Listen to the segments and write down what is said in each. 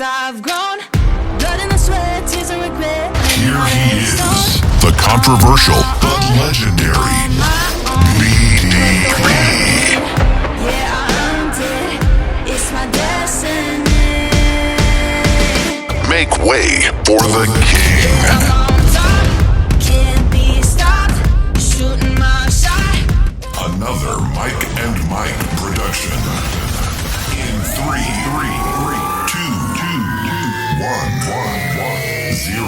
as I've grown. Blood in the sweat, tears and regret. Here he is, the controversial but legendary BDP. Yeah, I'm dead. It's my destiny. Make way for the king. I'm on top, can't be stopped. Shooting my shot. Another Mike and Mike production. In 3, 2, 1, 0.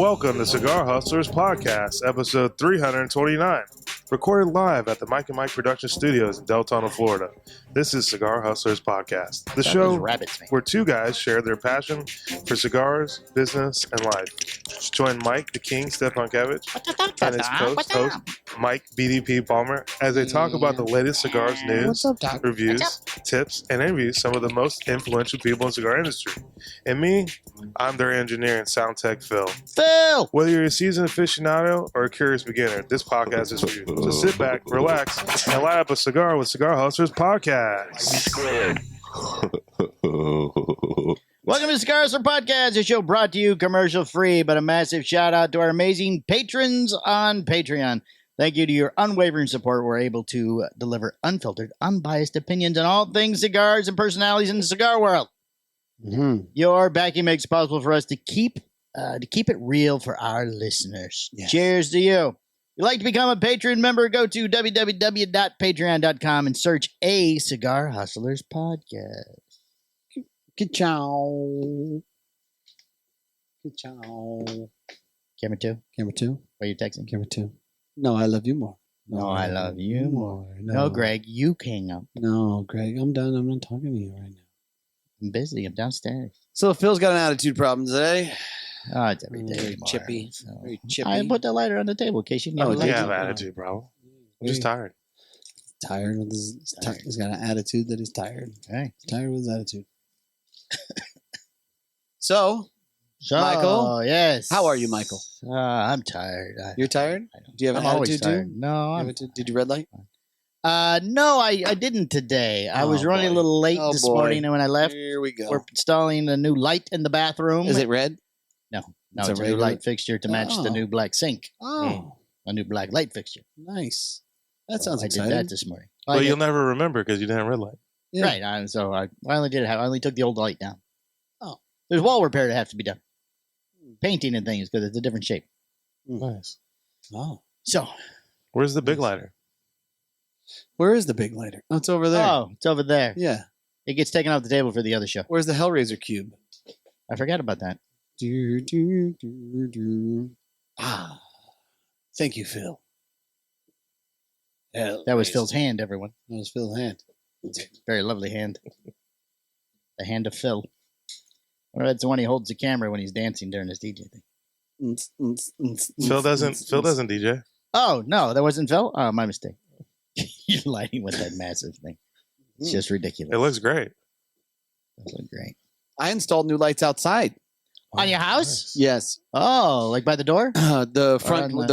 Welcome to Cigar Hustlers Podcast, episode 329, recorded live at the Mike and Mike Production Studios in Deltona, Florida. This is Cigar Hustlers Podcast, the show where two guys share their passion for cigars, business, and life. Join Mike, the King Stepankevich, and his co-host, Mike BDP Palmer, as they talk about the latest cigars news, reviews, tips, and interviews some of the most influential people in the cigar industry. And me, I'm their engineer and sound tech, Phil. Whether you're a seasoned aficionado or a curious beginner, this podcast is for you. So sit back, relax, and light up a cigar with Cigar Hustlers Podcast. Welcome to Cigar Hustlers Podcast, a show brought to you commercial free, but a massive shout out to our amazing patrons on Patreon. Thank you to your unwavering support. We're able to deliver unfiltered, unbiased opinions on all things cigars and personalities in the cigar world. Mm-hmm. Your backing makes it possible for us to keep it real for our listeners. Yes. Cheers to you. If you'd like to become a Patreon member, go to www.patreon.com and search a Cigar Hustlers Podcast. Ka-chow. Ka-chow. Camera 2? Camera 2? Are you texting? Camera 2. No, I love you more. No, I love you more. No, Greg, you hang up. No, Greg, I'm done. I'm not talking to you right now. I'm busy. I'm downstairs. So Phil's got an attitude problem today. Oh, it's every day. Very chippy. So. Very chippy. I put the lighter on the table in case you need Oh, a do you have attitude, bro? I'm just tired. Tired with his. He's got an attitude that he's tired. Hey. He's tired with his attitude. So, Michael. Yes. How are you, Michael? I'm tired. You're tired? Do you have an attitude too? No. Did you red light? No, I didn't today. I was running a little late this morning, and when I left, here we go. We're installing a new light in the bathroom. Is it red? No, it's a new light fixture to match the new black sink. Oh, a new black light fixture. Nice. That sounds exciting. I did that this morning. Well, you'll never remember because you didn't red light. Yeah. Right. So I only did it. I only took the old light down. Oh, there's wall repair that has to be done. Painting and things because it's a different shape. Nice. Oh, so where's the big lighter? Where is the big lighter? Oh, it's over there. Oh, it's over there. Yeah. It gets taken off the table for the other show. Where's the Hellraiser cube? I forgot about that. Ah, thank you, Phil. That was Phil's hand, everyone. That was Phil's hand. Very lovely hand. The hand of Phil. Well, that's the one he holds the camera when he's dancing during his DJ thing. Phil doesn't DJ. Oh, no, that wasn't Phil? Oh, my mistake. You're lighting with that massive thing. It's just ridiculous. It looks great. It looks great. I installed new lights outside. On your house? Yes. Oh, like by the door? The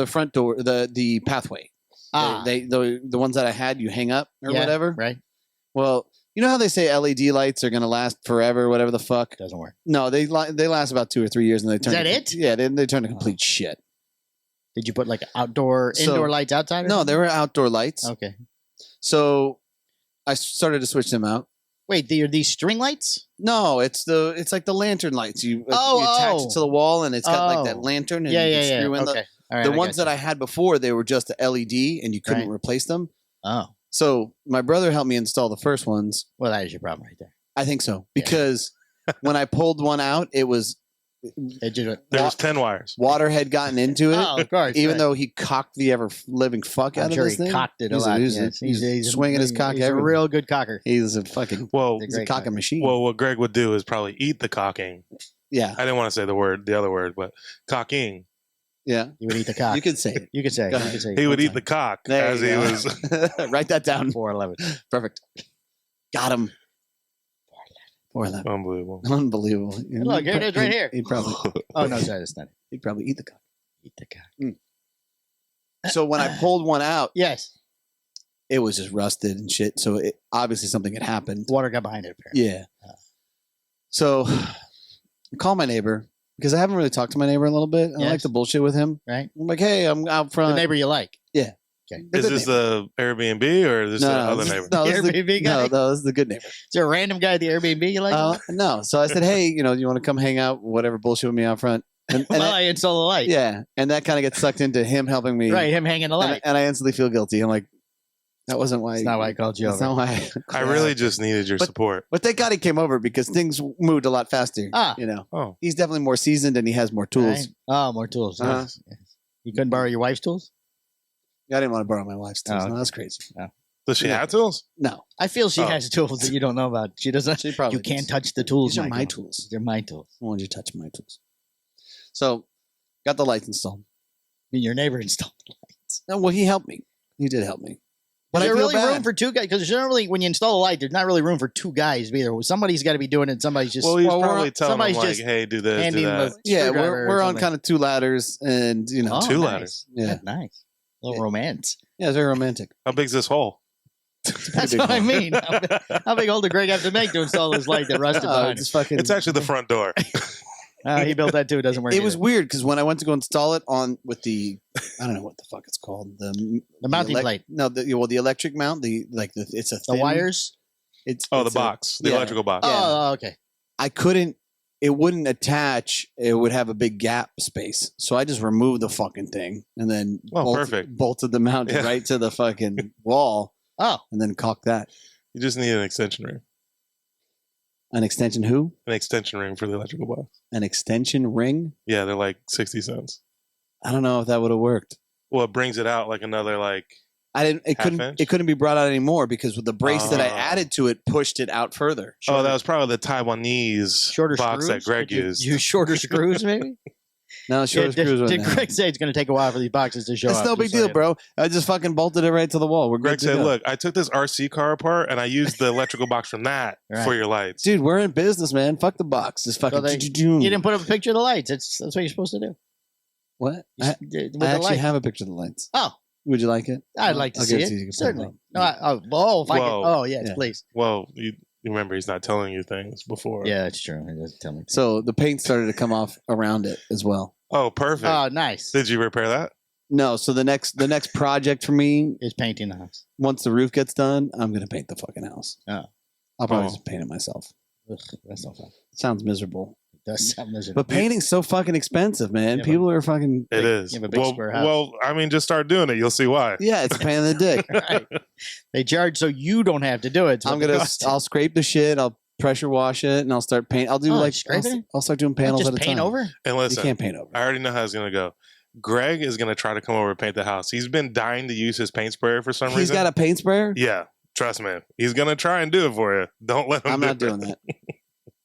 front door, the pathway. The ones that I had, you hang up or whatever. Right. Well, you know how they say LED lights are going to last forever, whatever the fuck? Doesn't work. No, they last about 2 or 3 years and they turn. Is that it? Yeah, they turn to complete shit. Did you put like indoor lights outside? No, they were outdoor lights. Okay. So I started to switch them out. Wait, are these string lights? No, it's like the lantern lights. You attach it to the wall and it's got like that lantern. And you can screw in okay. The ones that I had before, they were just a LED and you couldn't replace them. Oh. So my brother helped me install the first ones. Well, that is your problem right there. I think so. Because when I pulled one out, it was... There was 10 wires. Water had gotten into it. Oh, of course. Even though he cocked the ever-living fuck out of this thing. He cocked it a lot. He's swinging his cock everywhere. He's a real good cocker. He's a fucking... he's a cocking machine. Well, what Greg would do is probably eat the cocking. Yeah. I didn't want to say the other word, but cocking. Yeah. You would eat the cock. You could say it. You could say it. He would eat the cock as he was. Write that down. 411. Perfect. Got him. 411. Unbelievable. Look, here it is right here. He'd probably. Oh, no, sorry, that's not it. He'd probably eat the cock. Eat the cock. So when I pulled one out, yes, it was just rusted and shit. So obviously something had happened. Water got behind it, apparently. Yeah. So I call my neighbor because I haven't really talked to my neighbor in a little bit. I like to bullshit with him. Right. I'm like, hey, I'm out front. The neighbor you like. Yeah. Okay. Is this the Airbnb or is this the other neighbor? No, The Airbnb guy? No, this is the good neighbor. Is there a random guy at the Airbnb you like? No. So I said, hey, you want to come hang out, whatever, bullshit with me out front. And I install the light. Yeah. And that kind of gets sucked into him helping me. Right, him hanging the light. And I instantly feel guilty. I'm like, that wasn't why. That's not why I called you That's over. not why. I really just needed your support. But thank God he came over because things moved a lot faster. Oh. He's definitely more seasoned and he has more tools. Right. Oh, more tools. Uh-huh. Yes. You couldn't borrow your wife's tools? I didn't want to borrow my wife's tools. Oh, No, that's crazy. Does she have tools? No. I feel she has tools that you don't know about. She doesn't. She probably You can't does. touch the tools. These are my Michael. tools. They're my tools. I want you to touch my tools. So, got the lights installed. Your neighbor installed the lights. No, well, he helped me. He did help me. But Is there I feel really bad. room for two guys? Because there's not really, when you install a light, there's not really room for two guys either. Somebody's got to be doing it. Somebody's just. Well, he's Well, probably telling them somebody's like, just hey, do this, do handing that. the Yeah, screwdriver or we're on something. kind of two ladders and, Oh, two nice. ladders. Yeah. That's nice. A little romance. Yeah, it's very romantic. How big's this hole? That's big what I one. mean. How big hole did Greg have to make to install this light that rusted behind It's him? fucking. It's actually the front door. He built that too. It doesn't work. It was either. weird because when I went to go install it on with the, I don't know what the fuck it's called, the mounting plate. No, the electric mount. It's a The thin, wires. It's Oh, it's the box, the yeah. electrical box. Oh, okay. I couldn't. It wouldn't attach. It would have a big gap space. So I just removed the fucking thing and then perfect. bolted the mount Yeah. right to the fucking wall Oh, and then caulked that. You just need an extension ring. An extension who? An extension ring for the electrical box. An extension ring? Yeah, they're like 60 cents. I don't know if that would have worked. Well, it brings it out like another like. I didn't. It Half couldn't. inch? It couldn't be brought out anymore because with the brace that I Oh. added to it, pushed it out further. Oh, that was probably the Taiwanese shorter box screws. that Greg Did you used. use shorter screws, maybe. No, short screws. Did Greg say it's going to take a while for these boxes to show up? It's no big deal, bro. I just fucking bolted it right to the wall. We're Greg good to said, go. "Look, I took this RC car apart and I used the electrical box from that Right. for your lights." dude, we're in business, man. Fuck the box. Just fucking. You didn't put up a picture of the lights. That's what you're supposed to do. What? You I s- with I the actually light. have a picture of the lights. Oh, Would you like it? I'd like to I'll see give it. to you. You can put it Certainly. up. No, if I could. Whoa. Oh, yes, Yeah. please. Well, you remember he's not telling you things before. Yeah, it's true. He doesn't tell me. So the paint started to come off around it as well. Oh, perfect. Oh, nice. Did you repair that? No, so the next project for me, Is painting the house. once the roof gets done, I'm gonna paint the fucking house. Oh. I'll probably Oh. just paint it myself. Ugh, that's no fun. Sounds miserable. It does sound miserable. But painting's so fucking expensive, man. Yeah, but- People are fucking. It is. you have a big well, square house. well, I mean, just start doing it. You'll see why. Yeah, it's a pain in the dick. Right. They charge so you don't have to do it. So I'm gonna. I'll scrape the shit. I'll pressure wash it, and I'll start paint. I'll do Oh, like. scrape it? I'll start doing panels just at a paint time. over. And You listen, can't paint over. I already know how it's gonna go. Greg is gonna try to come over and paint the house. He's been dying to use his paint sprayer for some He's reason. got a paint sprayer. Yeah, trust me. He's gonna try and do it for you. Don't let him. I'm do not it. doing that.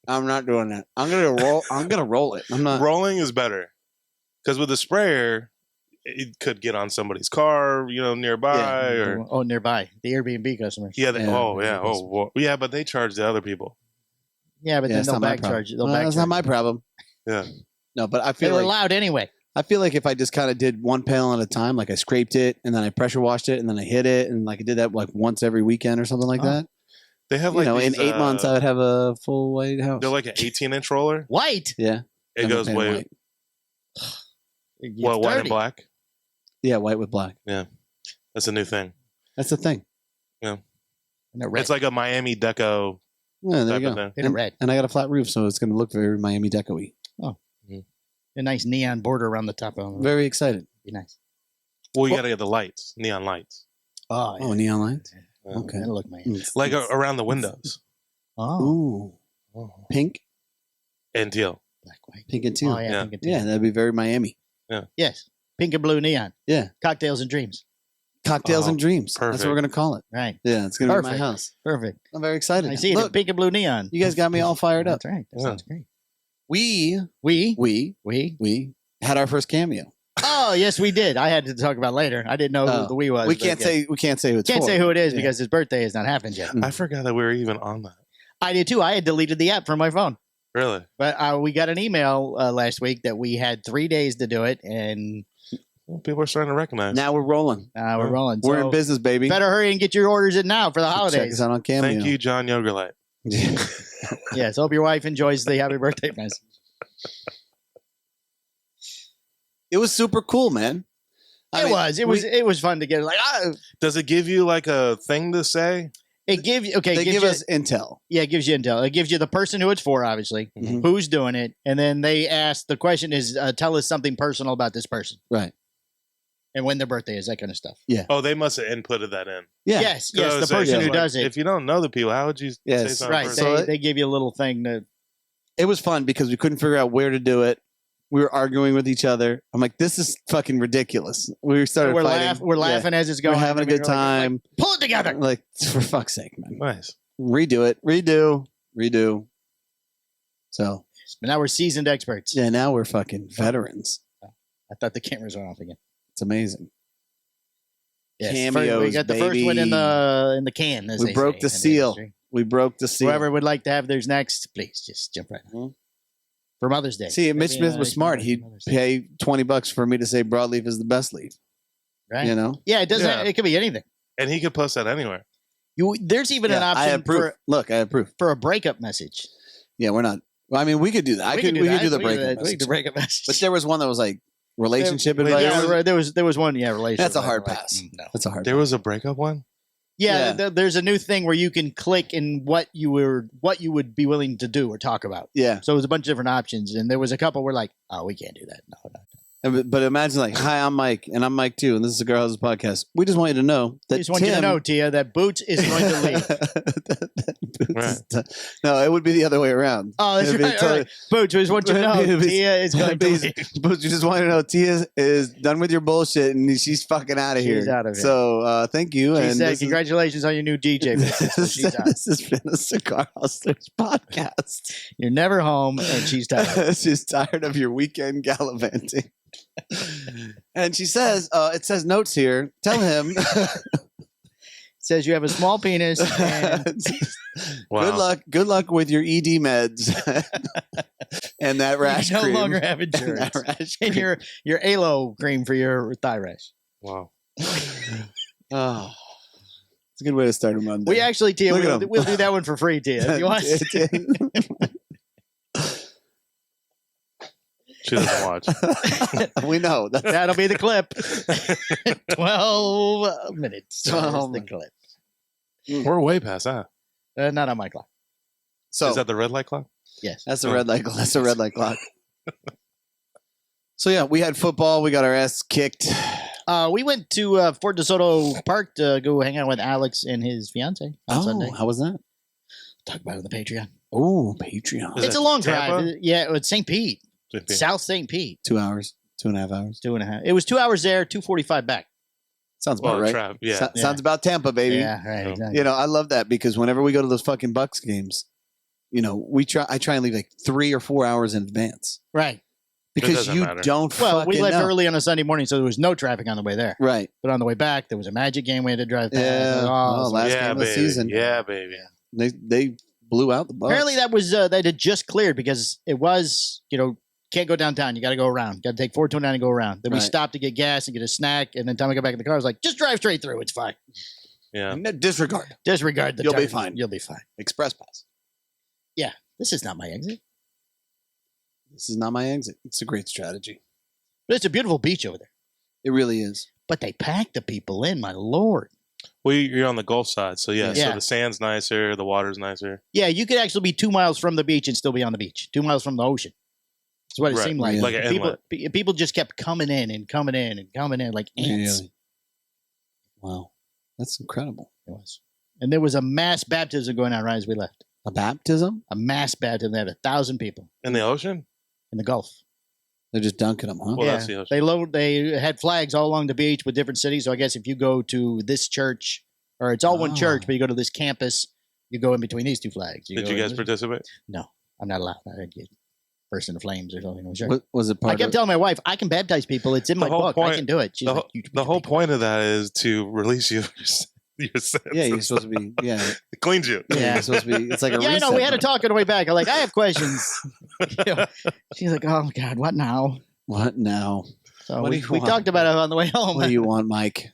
I'm not doing that. I'm gonna roll. I'm gonna roll it. I'm not. Rolling is better because with the sprayer, it could get on somebody's car, nearby, or Oh, nearby. The Airbnb customers. yeah. Yeah. Yeah, but they charge the other people. Yeah, but Yeah, then it's they'll not my back problem. charge you. They'll Well, back that's charge not my you. problem. Yeah. No, but I They feel were like allowed anyway. if I just kind of did one panel at a time, like I scraped it and then I pressure washed it and then I hit it and like I did that like once every weekend or something like Oh. that. They have You like know, in these, 8 months I would have a full white house. they're like an 18-inch roller. White. Yeah, It I'm goes painting way white. It's white and dirty. black. Yeah, white with black. That's a new thing. That's the thing. And they're red. It's like a Miami deco Yeah, there type you of go. thing. and they're red. And I got a flat roof, so it's going to look very Miami Deco-y. A nice neon border around the top of them. Very excited. Be nice. Well, you got to get the lights, neon lights, Oh, yeah. Oh, neon lights. Yeah. Okay. That'll look nice. Mm. like around the windows Oh, Ooh, pink, and teal. black, white. pink and teal. Oh, yeah. Yeah. Pink and teal. Yeah, that'd be very Miami. Yes. Pink and blue neon. Yeah. Cocktails and dreams. Cocktails Oh, and dreams. That's perfect. what we're going to call it. Right. Yeah, it's going to be my Perfect. house. Perfect. I'm very excited. I now. see it. Look, Pink and blue neon. you guys got me all fired up. That's right. That Yeah. sounds great. We We. had our first cameo. Oh, yes, we did. I had to talk about later. I didn't know who Oh. the we was. We but can't okay. say who it's Can't for. say who it is Yeah. because his birthday has not happened yet. I forgot that we were even on that. I did too. I had deleted the app from my phone. Really? But we got an email last week that we had 3 days to do it, and Well, people are starting to recognize. Now we're rolling. We're rolling. We're So in business, baby. better hurry and get your orders in now for the Check holidays. us out on Cameo. Thank you, John Yogerlight. Yes, hope your wife enjoys the happy birthday message. It was super cool, man. It was fun to get like. Does it give you like a thing to say? It gives you They give us intel. Yeah, it gives you intel. It gives you the person who it's for, obviously, Mhm. who's doing it, and then they ask. The question is, tell us something personal about this person, Right. and when their birthday is, that kind of stuff. Oh, they must have inputted that in. Yeah. Yes, So the say, person who like, does it. If you don't know the people, how would you say Yes. something Right, personal? So they give you a little thing to. It was fun because we couldn't figure out where to do it. We were arguing with each other. I'm like, this is fucking ridiculous. We started We're, fighting. we're laughing as it's We're going. having a and we're good like, time. pull it together. Like, for fuck's sake, man. Nice. Redo it. Redo. So, But now we're seasoned experts. yeah, now we're fucking veterans. I thought the cameras went off again. It's amazing. Yes, Cameos, we got the first one in the can. As We they broke say the in seal. industry. We broke the seal. Whoever would like to have theirs next, please just jump right on. Mhm. For Mother's Day. See, Mitch Maybe, Smith was smart. He'd Mother's Day. pay $20 for me to say broadleaf is the best leaf. Right? You know? Yeah, it doesn't. Yeah. It could be anything. And he could post that anywhere. There's even an Yeah, I option approve. Look, I approve. for a breakup message. Yeah, we're not. Well, I mean, we could do that. We could do the breakup We could do message. the breakup message. But there was one that was like relationship Wait, advice. yeah, right, there was one. Yeah, relationship. That's a hard like, pass. no. That's a hard. There was a breakup one? Yeah, Yeah. there's a new thing where you can click in what you would be willing to do or talk about. Yeah, So it was a bunch of different options, and there was a couple where like, oh, we can't do that. No. but imagine like, hi, I'm Mike, and I'm Mike too, and this is Cigar Hustlers Podcast. We just want you to know that I just want you to know, Tia, that Boots is going to leave. that Boots is no, it would be the other way around. Oh, that's It'd be right. totally- All right. Boots, we just want you to know, It'd be- Tia is going to leave. Boots, you just want you to know Tia is done with your bullshit, and she's fucking out of here. She's out of here. So thank you. She and said, this is- congratulations on your new DJ business. So she's out. This has been a Cigar Hustlers podcast. You're never home, and she's tired. She's tired of your weekend gallivanting. And she says, it says notes here. Tell him. Says you have a small penis. And Wow. Good luck with your ED meds and that rash you no cream. longer have And insurance. that rash And cream. your aloe cream for your thigh rash. Wow. Oh, it's a good way to start a Monday. We actually, Tia, Look at him. we'll do that one for free, Tia. If you want. She doesn't watch. We know. That'll be the clip. 12 minutes. 12 There's the clip. We're way past that. Not on my clock. So Is that the red light clock? Yes. that's a red light. That's a red light clock. So yeah, we had football. We got our ass kicked. We went to Fort DeSoto Park to go hang out with Alex and his fiance on Sunday. How was that? Talk about it on the Patreon. Oh, Patreon. Is It's it a long Tampa? drive. Yeah, it's St. Pete, JP. South St. Pete. 2 hours, 2.5 hours. 2.5. It was 2 hours there, 2:45 back. Sounds about Well, right. trap. Yeah. So- Sounds about Tampa, baby. Yeah, right. Oh. Exactly. You know, I love that because whenever we go to those fucking Bucks games, you know, I try and leave like 3 or 4 hours in advance Right. because doesn't you matter. don't. Well, we fucking left know. early on a Sunday morning, so there was no traffic on the way there. Right. But on the way back, there was a Magic game we had to drive past. Yeah. Oh, Oh, last yeah, game of the baby. season. Yeah, baby. They blew out the Bucks. apparently that was that had just cleared because it was, can't go downtown. You got to go around. Got to take 429 and go around. Then we Right. stopped to get gas and get a snack. And then time we got back in the car, I was like, just drive straight through. It's fine. Yeah. No, disregard Disregard the You'll be turn. fine. You'll be fine. express pass. This is not my exit. This is not my exit. It's a great strategy. But it's a beautiful beach over there. It really is. But they pack the people in, my Lord. Well, you're on the Gulf side, so yeah. Yeah. So the sand's nicer, the water's nicer. Yeah, you could actually be 2 miles from the beach and still be on the beach. 2 miles from the ocean. That's what it Right. seemed like. Yeah. Like an People just kept coming in and coming in and coming in like ants. Really. Wow, that's incredible. It was. And there was a mass baptism going on right as we left. A baptism? A mass baptism. They had 1,000 people In the ocean? in the Gulf. They're just dunking them, huh? Well, that's the ocean. They had flags all along the beach with different cities. So I guess if you go to this church, or it's all one Oh. church, but you go to this campus, you go in between these two flags. Did go you in guys this- participate? No, I'm not allowed. I'd get burst into flames or something. Sure. Was it part I kept of? telling my wife, I can baptize people. It's in The my whole book. I point- can do it. She's The, like, whole, the whole point of that is to release you your senses. Yeah, you're supposed to be. Yeah, It cleans you. Yeah. you're supposed to be. It's like a yeah, I know. reset We had to button. talk on the way back. I'm like, I have questions. She's like, oh God, what now? What now? So What do we you want? talked about it on the way home. What do you want, Mike?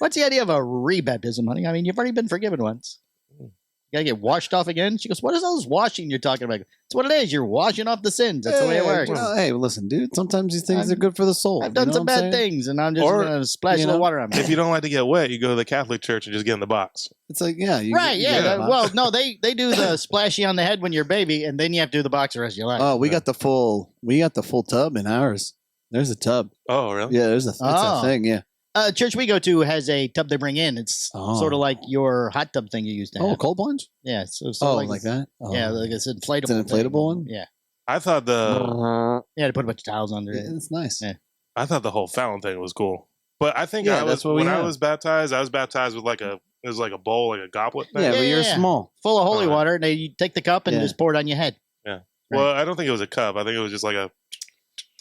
What's the idea of a rebaptism, honey? I mean, you've already been forgiven once. You gotta get washed off again? She goes, what is all this washing you're talking about? It's what it is. You're washing off the sins. That's the way it works. Well, hey, listen, dude. Sometimes these things are good for the soul. I've done some bad things, and I'm just Or, going to splash a little water on me. If you don't like to get wet, you go to the Catholic church and just get in the box. It's like, yeah. Right, yeah. Well, no, they do the splashy on the head when you're a baby, and then you have to do the box the rest of your life. Oh, we got the full tub in ours. There's a tub. Oh, really? Yeah, it's a thing. Yeah. Church we go to has a tub they bring in. It's sort of like your hot tub thing you used to have. Oh, cold plunge? Yeah. So like that? Oh. Yeah, like it's inflatable. It's an inflatable one? Yeah. I thought Yeah, to put a bunch of towels under it. It's nice. Yeah. I thought the whole fountain thing was cool. But I think that's what when I was baptized with it was like a bowl, like a goblet thing. Yeah, but you're yeah. small. Full of holy water, and you take the cup and just pour it on your head. Yeah. Right. Well, I don't think it was a cup. I think it was just like a.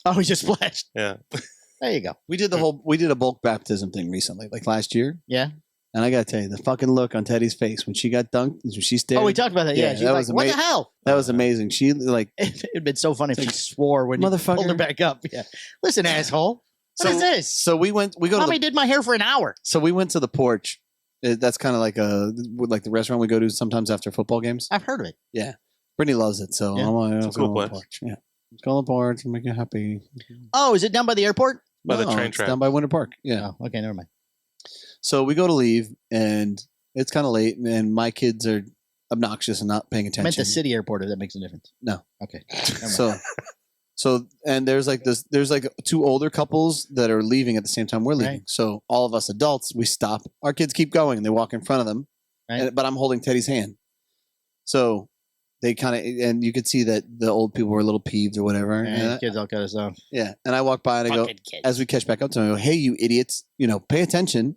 Oh, he just splashed. Yeah. There you go. We did a bulk baptism thing recently, like last year. Yeah. And I gotta tell you, the fucking look on Teddy's face when she got dunked, when she stared. Oh, we talked about that. Yeah, she's that like, was "What the hell?" That was amazing. She like it'd been so funny if she swore when you Motherfucker. pulled her back up. Yeah. Listen, asshole. What is this? So we go Mommy did my hair for an hour. So we went to the porch. That's kind of like the restaurant we go to sometimes after football games. I've heard of it. Yeah, Brittany loves it. So Yeah. I'm like, It's a cool go on the place. porch. Yeah, let's go on the porch and make you happy. Oh, is it down by the airport? By the train it's track. down by Winter Park. Yeah. Oh, okay, never mind. So we go to leave, and it's kind of late, and my kids are obnoxious and not paying I attention. meant the city airport, if that makes a difference. No. Okay. Never mind. So and there's like two older couples that are leaving at the same time we're leaving. Right. So all of us adults, we stop. Our kids keep going. They walk in front of them, Right. but I'm holding Teddy's hand. So they kind of, and you could see that the old people were a little peeved or whatever. And kids all cut us off. Yeah. And I walk by and I go, Fucking kids. as we catch back up to them, I go, hey, you idiots, pay attention.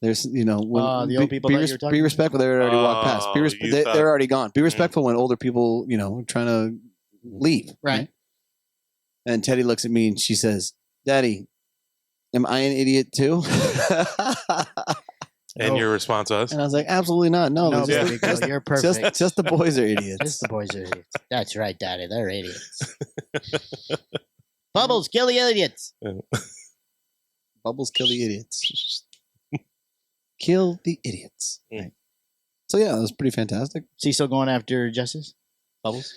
There's, when the old people that you were talking be about? respectful. They already walked past. They're already gone. Be respectful when older people, trying to leave. Right. And Teddy looks at me and she says, Daddy, am I an idiot too? And your response was? And I was like, absolutely not. No, No, just, baby girl, you're perfect. just the boys are idiots. Just the boys are idiots. That's right, Daddy. They're idiots. Bubbles, kill the idiots. Bubbles kill the idiots. Kill the idiots. Mm. So yeah, it was pretty fantastic. Is he still going after Justice? Bubbles?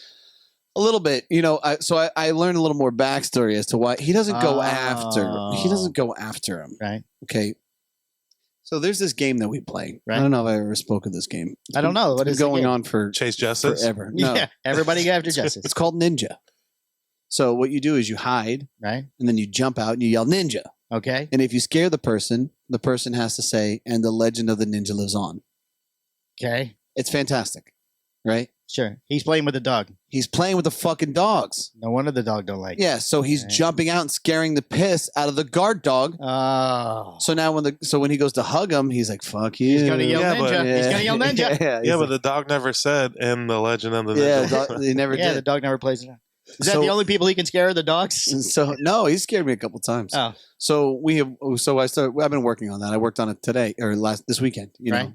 A little bit, I learned a little more backstory as to why he doesn't go after. He doesn't go after him. Right. Okay. So there's this game that we play. Right. I don't know if I ever spoke of this game. I don't know. What It's is been going it? on for Chase Justice? forever. No, Yeah, everybody go after Justice. it's called Ninja. So what you do is you hide, Right? and then you jump out and you yell Ninja. Okay. And if you scare the person has to say, "And the legend of the ninja lives on." Okay. It's fantastic, right? Sure. He's playing with the dog. He's playing with the fucking dogs. No wonder the dog don't like it. Yeah, so he's Right. jumping out and scaring the piss out of the guard dog. Oh. So now when he goes to hug him, he's like, "Fuck you." He's going to yell Yeah, ninja. but- He's going to yell ninja. Yeah, Yeah, but the dog never said in the legend of the yeah, ninja. he never Yeah, the did. dog never plays it. Is that So- the only people he can scare? The dogs? So no, he scared me a couple times. Oh. So I've been working on that. I worked on it today or this weekend. Right.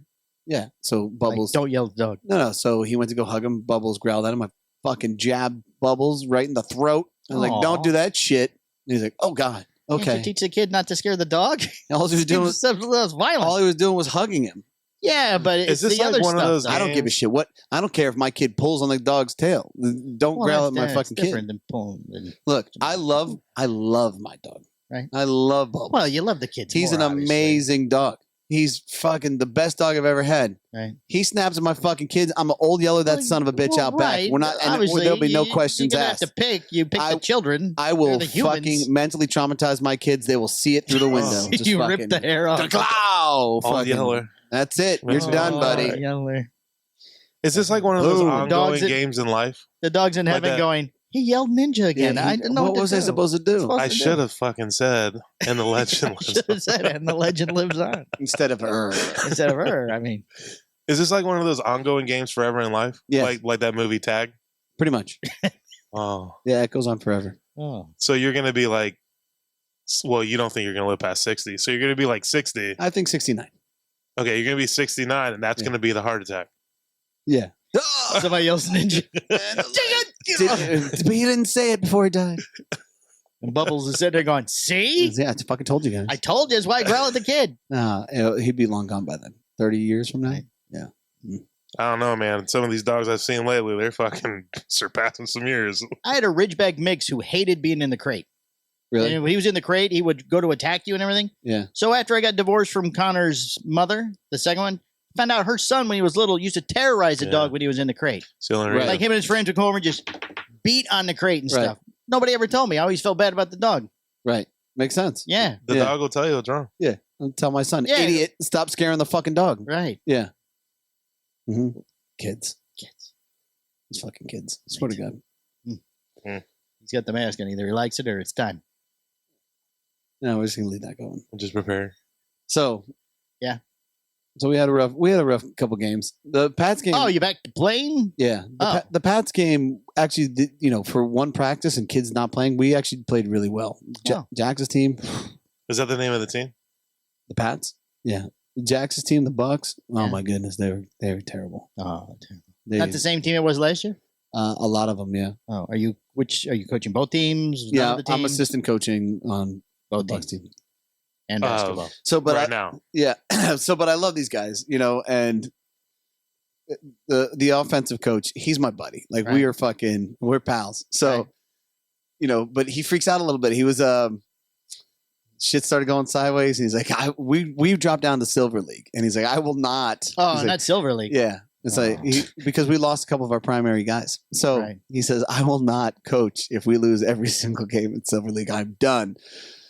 Yeah. So Bubbles. Like, don't yell at the dog. No. So he went to go hug him. Bubbles growled at him. I fucking jabbed Bubbles right in the throat. I was like, Aw. "Don't do that shit." And he's like, "Oh God, Can't okay." you teach the kid not to scare the dog? All he was doing was That's violent. hugging him. Yeah, but it's this the like other one of stuff. those though. I don't give a shit. I don't care if my kid pulls on the dog's tail. Don't Well, growl at my that's fucking different kid. than pulling. Than, Look, I love my dog. Right. I love Bubbles. well, you love the kids. He's more, an obviously. amazing dog. He's fucking the best dog I've ever had. Right. He snaps at my fucking kids. I'm an old yeller that son of a bitch Well, out back. right. We're not, and Obviously, there'll be no you're questions gonna asked. have to pick. You pick the children. I will They're the humans. fucking mentally traumatize my kids. They will see it through the window. Just you fucking, rip the hair off. Wow, All fucking- yeller. That's it. You're Oh, done, buddy. Yeller. Is this like one of those Ooh. ongoing Dogs that- games in life? The dog's in Like heaven that. going, he yelled ninja again. Yeah, I didn't know what to was I do. supposed to do? Supposed I to do. should have fucking said, and the legend lives Should have said it, and the legend lives on. Instead of Instead of her, I mean. Is this like one of those ongoing games forever in life? Yes. Like that movie Tag? pretty much. Oh. Yeah, it goes on forever. Oh. So you're going to be like, well, you don't think you're going to live past 60. So you're going to be like 60. I think 69. Okay, you're going to be 69, and that's Yeah. going to be the heart attack. Yeah. Somebody yells ninja. But he didn't say it before he died. And Bubbles is sitting there going, see? Yeah, I fucking told you guys. I told you. That's why I growl at the kid. He'd be long gone by then. 30 years from now? Right. Yeah. I don't know, man. Some of these dogs I've seen lately, they're fucking surpassing some years. I had a Ridgeback mix who hated being in the crate. Really? And when he was in the crate, he would go to attack you and everything. Yeah. So after I got divorced from Connor's mother, the second one, found out her son, when he was little, used to terrorize the dog when he was in the crate. It's the only Right. reason. Like him and his friends would come over and just beat on the crate and Right. stuff. Nobody ever told me. I always felt bad about the dog. Right. Makes sense. Yeah. The Yeah. dog will tell you what's wrong. Yeah. I'll tell my son, Yeah. idiot, stop scaring the fucking dog. Right. Yeah. Mm-hmm. Kids. Kids. It's fucking kids. I swear to God. He's got the mask on. Either he likes it or it's time. No, we're just gonna leave that going. Just prepare. So, Yeah. So we had a rough couple games. The Pats game. Oh, you back to playing? Yeah. The Pats game actually, for one practice and kids not playing, we actually played really well. Jax's team, Is that the name of the team? the Pats. Yeah. Jax's team, the Bucks. Oh Yeah. my goodness, they were terrible. Oh, They, not the same team it was last year? a lot of them, yeah. Oh, are you coaching both teams? None Yeah, of the I'm teams? assistant coaching on Both the Bucks teams. team. And basketball. So, but right now. Yeah. But I love these guys, and the offensive coach, he's my buddy. Like Right. we're pals. So, Right. But he freaks out a little bit. He was, shit started going sideways. And he's like, we dropped down to Silver League. And he's like, I will not. Oh, He's not like, Silver League. yeah. It's like, because we lost a couple of our primary guys. So Right. he says, I will not coach if we lose every single game in Silver League. I'm done.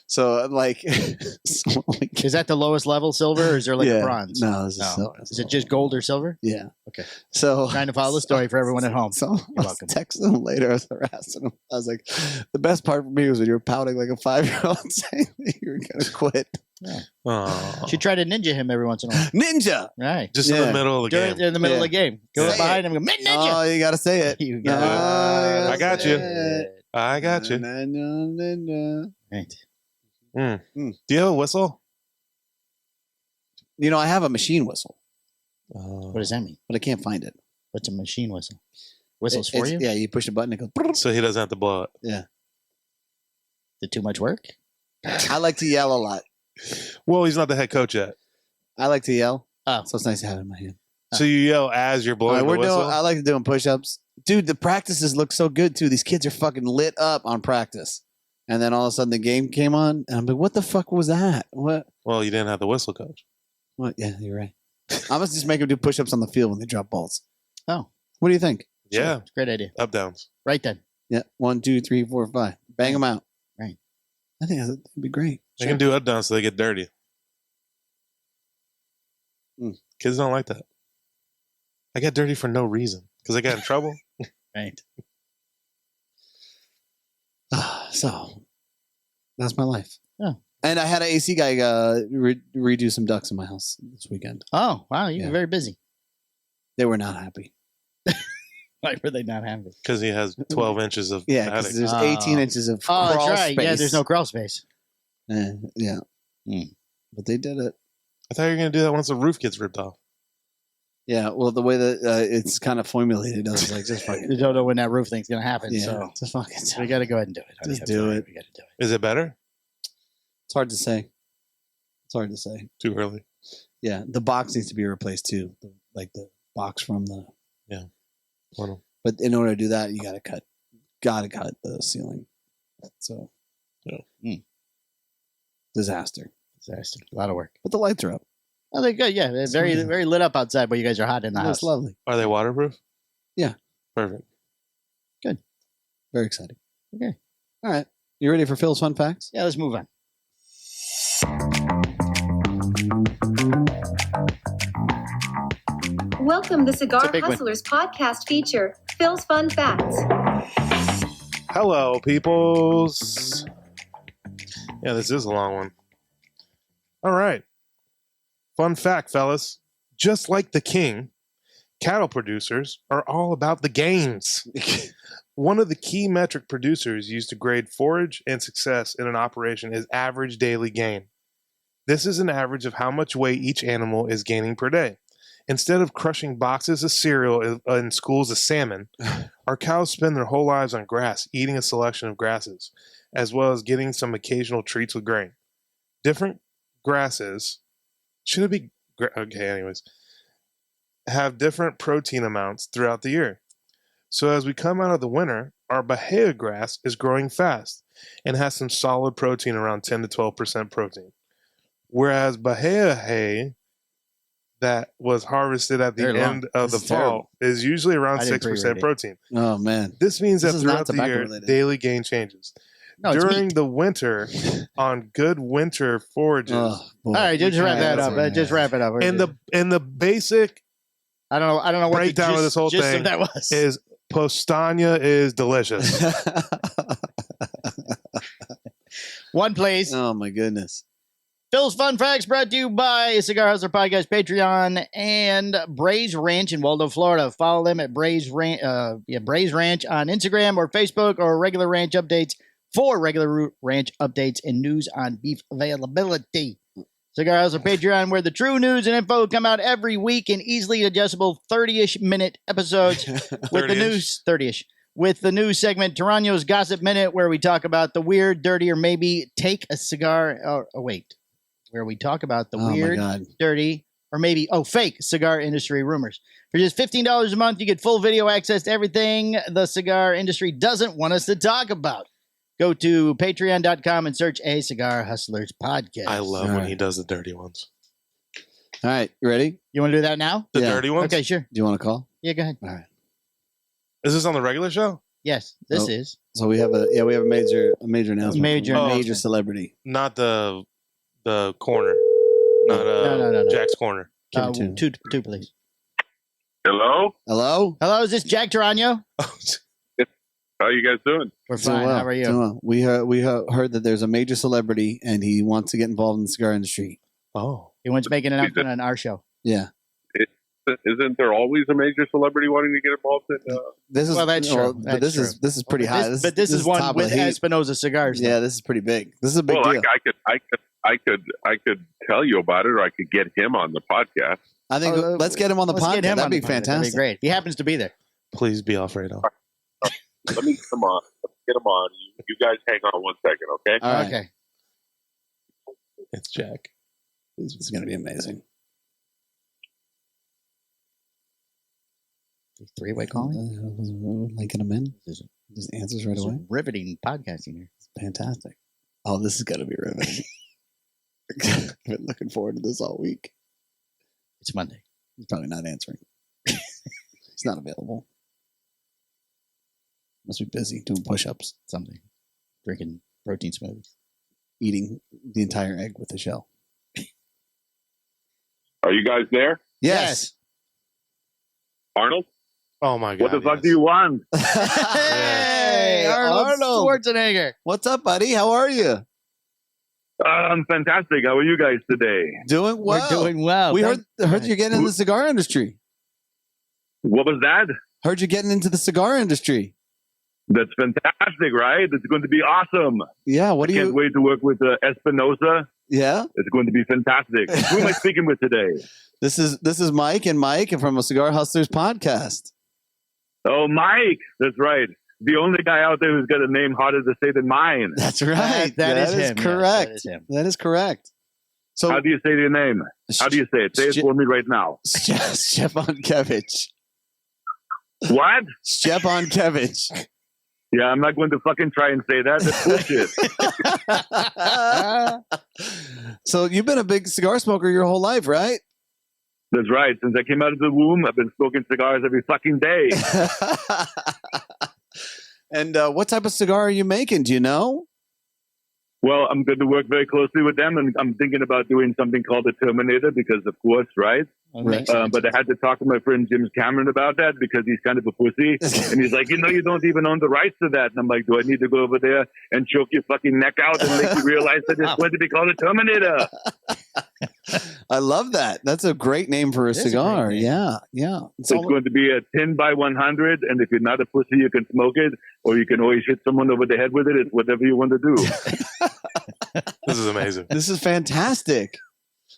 So I'm like, Is that the lowest level silver or is there like a bronze? No, this is No. silver. Is it just gold or silver? Yeah. Okay. So Trying to follow the story for everyone at home. So I was welcome. texting him later. I was harassing him. I was like, the best part for me was when you were pouting like a 5-year-old saying that you were going to quit. Oh. Should try to ninja him every once in a while. Ninja! Right. Just in Yeah. the middle of the game. In the middle Yeah. of the game. Go Say behind him and go, ninja! Oh, you got to say it. You Oh, got I got you. it. I got you. Right. Do you have a whistle? I have a machine whistle, What does that mean? but I can't find it. What's a machine whistle? Whistles for you? Yeah, you push a button, it goes. So he doesn't have to blow it. Yeah. Is it too much work? I like to yell a lot. Well, he's not the head coach yet. I like to yell. Oh. So it's nice to have it in my hand. So you yell as you're blowing the whistle? I like doing push-ups. Dude, the practices look so good, too. These kids are fucking lit up on practice. And then all of a sudden the game came on, and I'm like, what the fuck was that? What? Well, you didn't have the whistle coach. What? Yeah, you're right. I must just make them do push-ups on the field when they drop balls. Oh. What do you think? Yeah. It's a great idea. Up downs. Right then. Yeah, 1, 2, 3, 4, 5. Bang them out. Right. I think that'd be great. They can do up downs so they get dirty. Kids don't like that. I got dirty for no reason because I got in trouble. Right. So that's my life. Yeah. And I had an AC guy redo some ducts in my house this weekend. Oh, wow. You're Yeah. very busy. They were not happy. Why were they not happy? Because he has 12 inches of Yeah, attic. because there's Oh. 18 inches of Oh, crawl that's right. space. Yeah, there's no crawl space. Yeah. But they did it. I thought you were going to do that once the roof gets ripped off. Yeah, well, the way that it's kind of formulated, I was like, just fucking, You don't know when that roof thing's going to happen, yeah, so just fucking. we got to go ahead and do it. Just do it. We got to do it. Is it better? It's hard to say. It's hard to say. Too early. Yeah, the box needs to be replaced too, like the box from the. Well, But in order to do that, you gotta cut the ceiling. So, disaster. Disaster. A lot of work. But the lights are up. Oh, they're good. Yeah, they're very, very lit up outside, but you guys are hot in the That's house. lovely. are they waterproof? Yeah. Perfect. Very exciting. Okay. All right. You ready for Phil's fun facts? Yeah, let's move on. Welcome to It's Cigar a big one. Hustlers Podcast feature, Phil's Fun Facts. Hello, peoples. Yeah, this is a long one. All right. Fun fact, fellas. Just like the king, cattle producers are all about the gains. One of the key metric producers used to grade forage and success in an operation is average daily gain. This is an average of how much weight each animal is gaining per day. Instead of crushing boxes of cereal in schools of salmon, our cows spend their whole lives on grass, eating a selection of grasses. as well as getting some occasional treats with grain. Different grasses, should it be, okay, anyways, have different protein amounts throughout the year. So as we come out of the winter, our Bahia grass is growing fast and has some solid protein, around 10 to 12% protein. Whereas Bahia hay that was harvested at the end of the fall is usually around 6% protein. Oh, man. This means that This is throughout not the tobacco year, related. daily gain changes. No, it's During meat. the winter, on good winter forages, Oh, boy. All right, just wrap that up. Just wrap it up. and the basic I don't know what breakdown the of this whole gist thing of that was. is Postania is delicious. One place. Oh, my goodness. Phil's Fun Facts brought to you by Cigar Hustler Podcast, Patreon, and Braze Ranch in Waldo, Florida. Follow them at Braze Ranch on Instagram or Facebook, or regular ranch updates for regular ranch updates and news on beef availability. Cigar Hustler Patreon, where the true news and info come out every week in easily adjustable 30-ish minute episodes with the news 30-ish. With the news segment, Tarano's Gossip Minute, where we talk about the weird, dirty, or maybe take a cigar. Where we talk about the weird, dirty, or maybe, fake cigar industry rumors. For just $15 a month, you get full video access to everything the cigar industry doesn't want us to talk about. Go to patreon.com and search A Cigar Hustlers Podcast. I love when he does the dirty ones. All right. You ready? You want to do that now? The dirty ones? Okay, sure. Do you want to call? Yeah, go ahead. All right. Is this on the regular show? Yes, this is. So we have a major announcement. Major celebrity. Not the corner. Not No. Jack's corner. Two, please. Hello? Hello? Hello, is this Jack Tarano? How you guys doing? We're Doing fine. well. How are you? Doing well. We heard that there's a major celebrity and he wants to get involved in the cigar industry. Oh. He wants to make an announcement on our show. Yeah. Isn't there always a major celebrity wanting to get involved in? This is That's true. but this is pretty high. This is one top with of the heap. Espinosa Cigars. Yeah, this is pretty big. This is a big Well, deal. I could tell you about it, or I could get him on the podcast. I think let's get him on the Let's podcast. get him That'd on be the podcast. fantastic. That'd be great. He happens to be there. Please be Alfredo. Let me come on. Let's get him on. You guys hang on 1 second, okay? All right. Okay. It's Jack. This is going to be amazing. Three-way calling? Linking him in. Just answers right away. Riveting podcasting here. Fantastic. Oh, this is going to be riveting. I've been looking forward to this all week. It's Monday. He's probably not answering. He's not available. Must be busy doing push-ups, Something. Drinking protein smoothies. eating the entire egg with the shell. Are you guys there? Yes. Arnold? Oh my God! What the fuck do you want? Hey, Arnold Schwarzenegger. What's up, buddy? How are you? I'm fantastic. How are you guys today? Doing well. We're doing well. We heard you getting in the cigar industry. What was that? Heard you getting into the cigar industry. That's fantastic, right? It's going to be awesome. Yeah. What do Can't you? wait to work with Espinosa. Yeah. It's going to be fantastic. Who am I speaking with today? This is Mike from a Cigar Hustlers podcast. Oh, Mike. That's right. The only guy out there who's got a name harder to say than mine. That's right. That is him. correct. Yes, that is him. That is correct. So How do you say your name? How do you say it? Say it for me right now. Stepankevich. What? Stepankevich. Yeah, I'm not going to fucking try and say that. That's bullshit. So you've been a big cigar smoker your whole life, right? That's right. Since I came out of the womb, I've been smoking cigars every fucking day. And what type of cigar are you making? Do you know? Well, I'm going to work very closely with them, and I'm thinking about doing something called the Terminator because, of course, right? Right. But I had to talk to my friend James Cameron about that because he's kind of a pussy. And he's like, you don't even own the rights to that. And I'm like, do I need to go over there and choke your fucking neck out and make you realize that it's going to be called a Terminator? I love that. That's a great name for a It is a cigar. great name. Yeah, yeah. It's going to be a 10 by 100, and if you're not a pussy, you can smoke it, or you can always hit someone over the head with it. It's whatever you want to do. This is amazing. This is fantastic.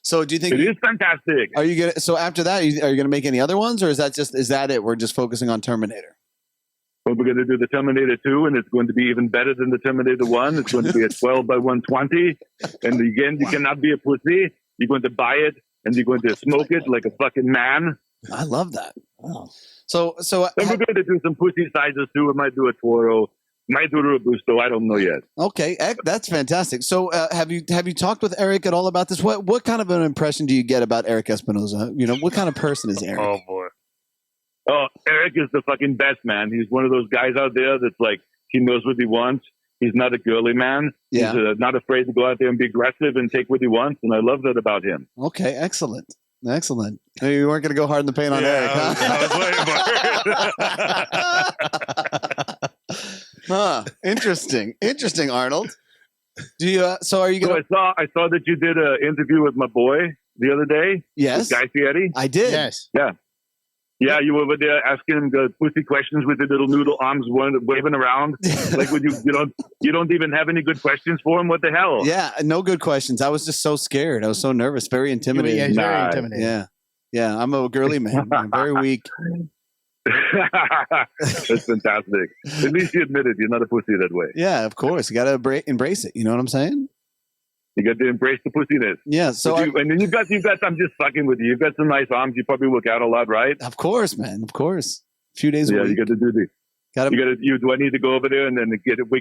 So, do you think It is fantastic. are you gonna? So after that, are you gonna make any other ones, or is that it? We're just focusing on Terminator. Well, we're going to do the Terminator 2, and it's going to be even better than the Terminator 1. It's going to be a 12 by 120. And again, you cannot be a pussy. You're going to buy it, and you're going to smoke it like a fucking man. I love that. Oh. So And we're going to do some pussy sizes, too. We might do a Toro. Might do a Robusto. I don't know yet. okay, that's fantastic. So have you talked with Eric at all about this? What kind of an impression do you get about Eric Espinosa? You know, what kind of person is Eric? Oh boy. Oh, Eric is the fucking best, man. He's one of those guys out there that's like, he knows what he wants. He's not a girly man. Yeah. He's not afraid to go out there and be aggressive and take what he wants. And I love that about him. Okay, excellent. Hey, you weren't going to go hard in the paint on Eric, huh? I was waiting for it. Huh. Interesting, Arnold. Do you? So are you So going to? I saw that you did an interview with my boy the other day. Yes, Guy Fieri. I did. Yes. Yeah, you were over there asking him the pussy questions with the little noodle arms waving around. Like, would you don't even have any good questions for him? What the hell? Yeah, no good questions. I was just so scared. I was so nervous, very Yeah, intimidated. he's very Nah. intimidating. Yeah. I'm a girly man. I'm very weak. That's fantastic. At least you admitted you're not a pussy that way. Yeah, of course. You got to embrace it. You know what I'm saying? You got to embrace the pussiness. Yeah. So And then you've got. I'm just fucking with you. You've got some nice arms. You probably work out a lot, right? of course, man. Of course. A few days a Yeah, week. you got to do the. Gotta- Do I need to go over there and then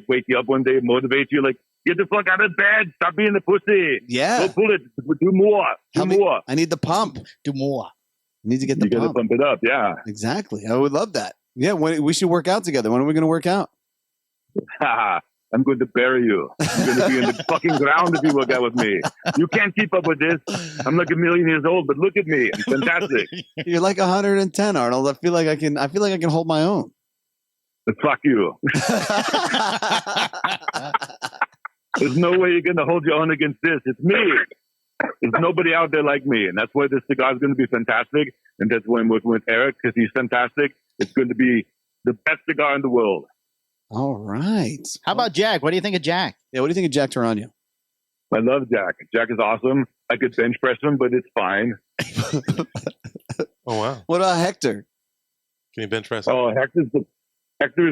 wake you up one day, motivate you, like, get the fuck out of bed, stop being a pussy. Yeah. Go pull it. Do more. Help me- more. I need the pump. Do more. I need to get the You got to pump. pump it up. Yeah. Exactly. I would love that. Yeah. We should work out together. When are we going to work out? I'm going to bury you. You're going to be in the fucking ground if you work out with me. You can't keep up with this. I'm like 1,000,000 years old, but look at me. I'm fantastic. You're like 110, Arnold. I feel like I can hold my own. But fuck you. There's no way you're going to hold your own against this. It's me. There's nobody out there like me. And that's why this cigar is going to be fantastic. And that's why I'm working with Eric, because he's fantastic. It's going to be the best cigar in the world. All right. How about Jack? What do you think of Jack? Yeah. What do you think of Jack Tarano? I love Jack. Jack is awesome. I could bench press him, but it's fine. Oh wow. What about Hector? Can you bench press? Oh, Hector is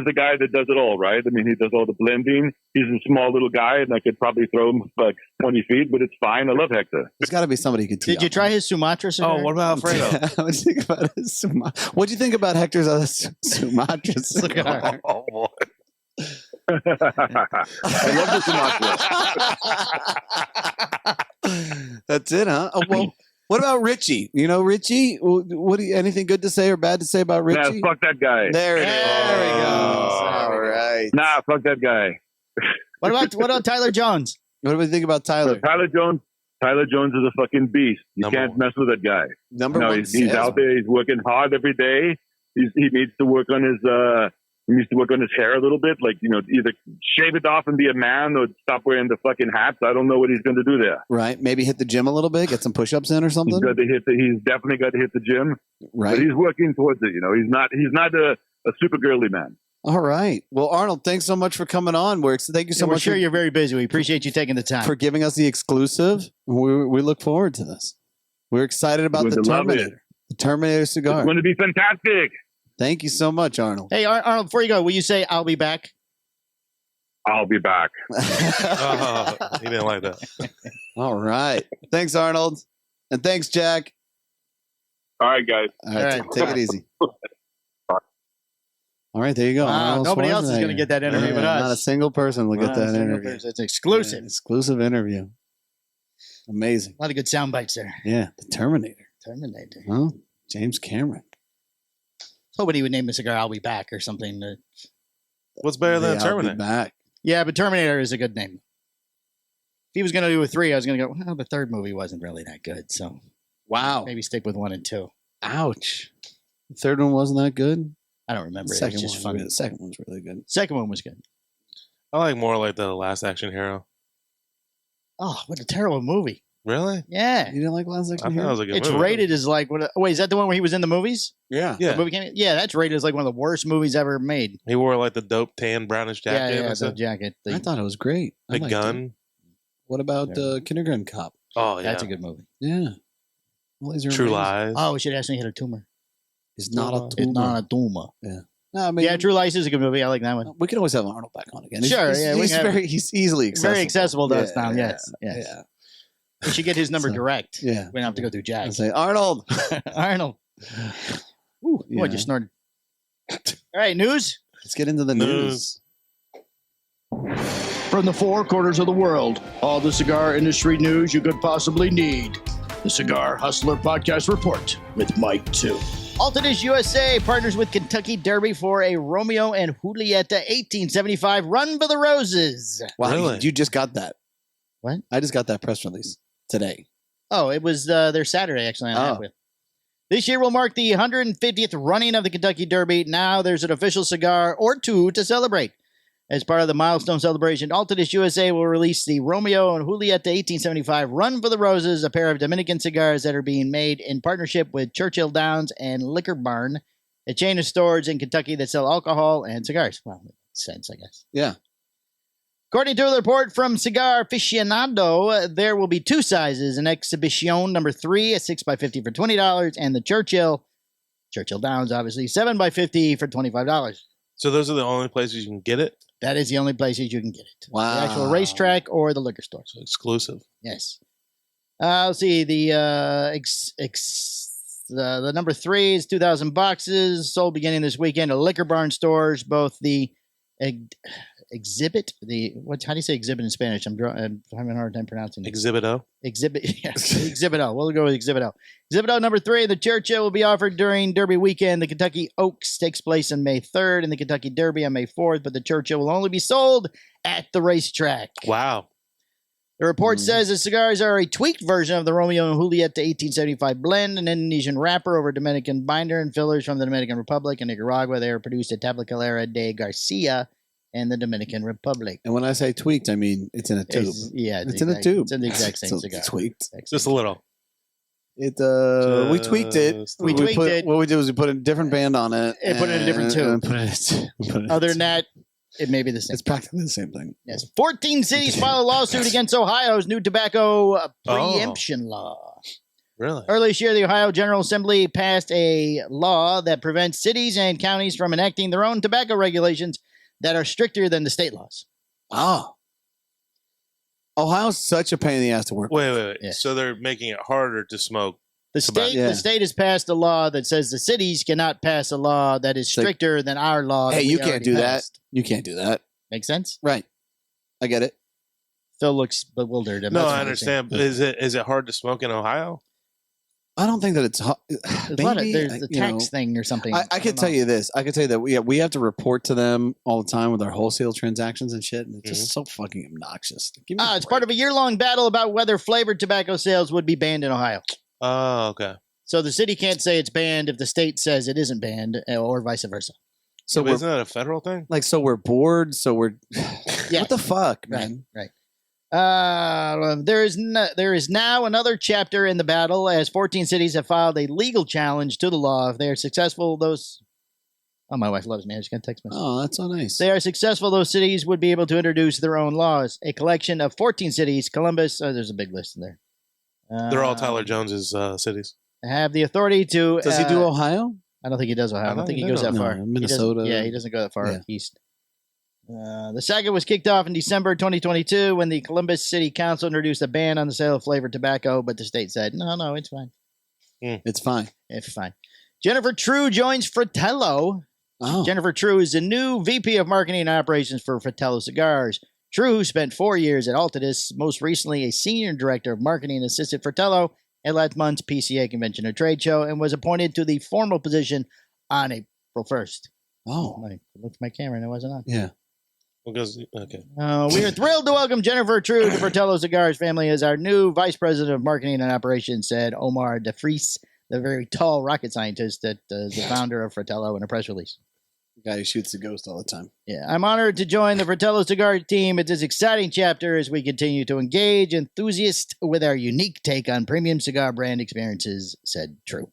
the guy that does it all, right? I mean, he does all the blending. He's a small little guy, and I could probably throw him like 20 feet, but it's fine. I love Hector. There's got to be somebody who could tee Did you off try on. his Sumatra cigar? Oh, what about Alfredo? What'd you think about his What'd you think about Hector's Sumatra cigar? Oh boy. I love the Sumatra. That's it, huh? Oh, well, what about Richie? You know Richie? What do you, anything good to say or bad to say about Nah, Richie? fuck that guy. There it is. There he goes. Oh. All right. Nah, fuck that guy. What about Tyler Jones? What do we think about Tyler? Tyler Jones is a fucking beast. You Number can't one. mess with that guy. Number No, one. he's salesman. out there. He's working hard every day. He needs to work on his hair a little bit. Like, either shave it off and be a man or stop wearing the fucking hats. I don't know what he's going to do there. Right. Maybe hit the gym a little bit, get some push-ups in or something. He's definitely got to hit the gym. Right. But he's working towards it. He's not a super girly man. All right. Well, Arnold, thanks so much for coming on. Thank you so We're much sure you're very busy. We appreciate you taking the time. for giving us the exclusive. We look forward to this. We're excited about Going the to love it. Terminator. The Terminator cigar. It's going to be fantastic. Thank you so much, Arnold. Hey, Arnold, before you go, will you say I'll be back? I'll be back. Oh, he didn't like that. All right. Thanks, Arnold. And thanks, Jack. All right, guys. All right. All right. Take it easy. All right. There you go. Wow, Arnold nobody else is Schwarzenegger. going to get that interview with us. Not a single person will get Not a that single interview. person. It's exclusive. Yeah, exclusive interview. Amazing. A lot of good sound bites there. Yeah. The Terminator. Terminator. Huh? James Cameron. Hoping he would name the cigar I'll be back or something. What's better than Yeah, I'll be Terminator? back. Yeah, but Terminator is a good name. If he was going to do a 3, I was going to go, well, the third movie wasn't really that good. So Wow. maybe stick with 1 and 2. Ouch. The third one wasn't that good. I don't remember. The It was just funny. The second one's really good. Second one was good. I like more like the Last Action Hero. Oh, what a terrible movie. Really? Yeah. You didn't like Last I Action thought it Hero? was a good It's movie. rated as like, wait, is that the one where he was in the movies? Yeah. Yeah. The movie came, yeah, that's rated as like one of the worst movies ever made. He wore like the dope tan brownish jacket. Yeah, and the stuff. jacket. I thought it was great. I Big liked gun. it. What about Kindergarten Cop? Oh yeah. That's a good movie. Yeah. Well, these are True amazing. Lies. Oh, we should ask me he had a tumor. It's not a It's tumor. not a tumor. Yeah. No, I mean, Yeah, True Lies is a good movie. I like that one. we can always have Arnold back on again. Sure, yeah, we can have- he's easily accessible. Very accessible to us Yeah, now. yeah, Yes. Yeah. We should get his number So, direct. Yeah. We don't have to go through Jack. I'll say Arnold. Arnold. Ooh, Yeah. I just snorted. All right, news. Let's get into the news. From the four corners of the world, all the cigar industry news you could possibly need. The Cigar Hustler Podcast Report with Mike 2. Altadis U.S.A. partners with Kentucky Derby for a Romeo and Julieta 1875 Run for the Roses. Wow, Really? you just got that. What? I just got that press release today. Oh, it was their Saturday, actually. Oh. This year will mark the 150th running of the Kentucky Derby. Now there's an official cigar or two to celebrate. As part of the milestone celebration, Altadis U.S.A. will release the Romeo and Julieta 1875 Run for the Roses, a pair of Dominican cigars that are being made in partnership with Churchill Downs and Liquor Barn, a chain of stores in Kentucky that sell alcohol and cigars. Well, makes sense, I guess. Yeah. According to a report from Cigar Aficionado, there will be two sizes, an Exhibition number 3 at 6x50 for $20, and the Churchill Downs, obviously, 7x50 for $25. So those are the only places you can get it? That is the only places you can get it. Wow. The actual racetrack or the liquor store. So exclusive. Yes. Let's see. The the number 3 is 2,000 boxes sold beginning this weekend at Liquor Barn stores. Both the exhibit, how do you say exhibit in Spanish? I'm having a hard time pronouncing it. Exhibit O? Exhibit, yes, Exhibit O. We'll go with Exhibit O. Exhibit O number 3, the Churchill will be offered during Derby weekend. The Kentucky Oaks takes place on May 3rd and the Kentucky Derby on May 4th, but the Churchill will only be sold at the racetrack. Wow. The report says the cigars are a tweaked version of the Romeo and Julieta 1875 blend, an Indonesian wrapper over Dominican binder and fillers from the Dominican Republic and Nicaragua. They are produced at Tabacalera de Garcia and the Dominican Republic. And when I say tweaked, I mean it's in a tube. It's in a tube. It's in the exact same So cigar. it's tweaked. Just a little. We tweaked it. We tweaked it. What we did was we put a different band on it And put it in a different tube. We put it Other than that, it may be the same. it's practically the same thing. Yes. 14 cities filed a lawsuit against Ohio's new tobacco preemption law. Really? Earlier this year, the Ohio General Assembly passed a law that prevents cities and counties from enacting their own tobacco regulations that are stricter than the state laws. Oh. Ohio's such a pain in the ass to work with. Wait. Yeah. So they're making it harder to smoke. The state, Yeah. the state has passed a law that says the cities cannot pass a law that is like, stricter than our law. Hey, that we you can't already do passed. that. You can't do that. Make sense? Right. I get it. Phil looks bewildered. No, I understand. But is it hard to smoke in Ohio? I don't think that it's hot. There's the tax thing or something. I could tell you this. I could tell you that we have to report to them all the time with our wholesale transactions and shit. And it's just so fucking obnoxious. Give me a It's break. part of a year-long battle about whether flavored tobacco sales would be banned in Ohio. Oh, okay. So the city can't say it's banned if the state says it isn't banned, or vice versa. So But isn't that a federal thing? so we're bored. So we're Yeah. what the fuck, man? Right. There is now another chapter in the battle as 14 cities have filed a legal challenge to the law. If they are successful, my wife loves me. I just got a text message. Oh, that's so nice. If they are successful, those cities would be able to introduce their own laws. A collection of 14 cities, Columbus, there's a big list in there. They're all Tyler Jones's cities. Have the authority to. Does he do Ohio? I don't think he does Ohio. I don't think he goes that No, far. Minnesota. He doesn't go that far Yeah. east. The saga was kicked off in December 2022 when the Columbus City Council introduced a ban on the sale of flavored tobacco, but the state said, no, it's fine. It's fine. It's fine. Jennifer True joins Fratello. Oh, Jennifer True is the new VP of Marketing and Operations for Fratello Cigars. True spent 4 years at Altadis, most recently a Senior Director of Marketing, assisted Fratello at last month's PCA Convention and Trade Show, and was appointed to the formal position on April 1st. oh, I looked at my camera and it wasn't on. yeah. Okay. We are thrilled to welcome Jennifer True to Fratello Cigars family as our new Vice President of Marketing and Operations, said Omar DeFries, the very tall rocket scientist that is the founder of Fratello, in a press release. The guy who shoots the ghost all the time. Yeah, I'm honored to join the Fratello Cigar team at this exciting chapter as we continue to engage enthusiasts with our unique take on premium cigar brand experiences, said True.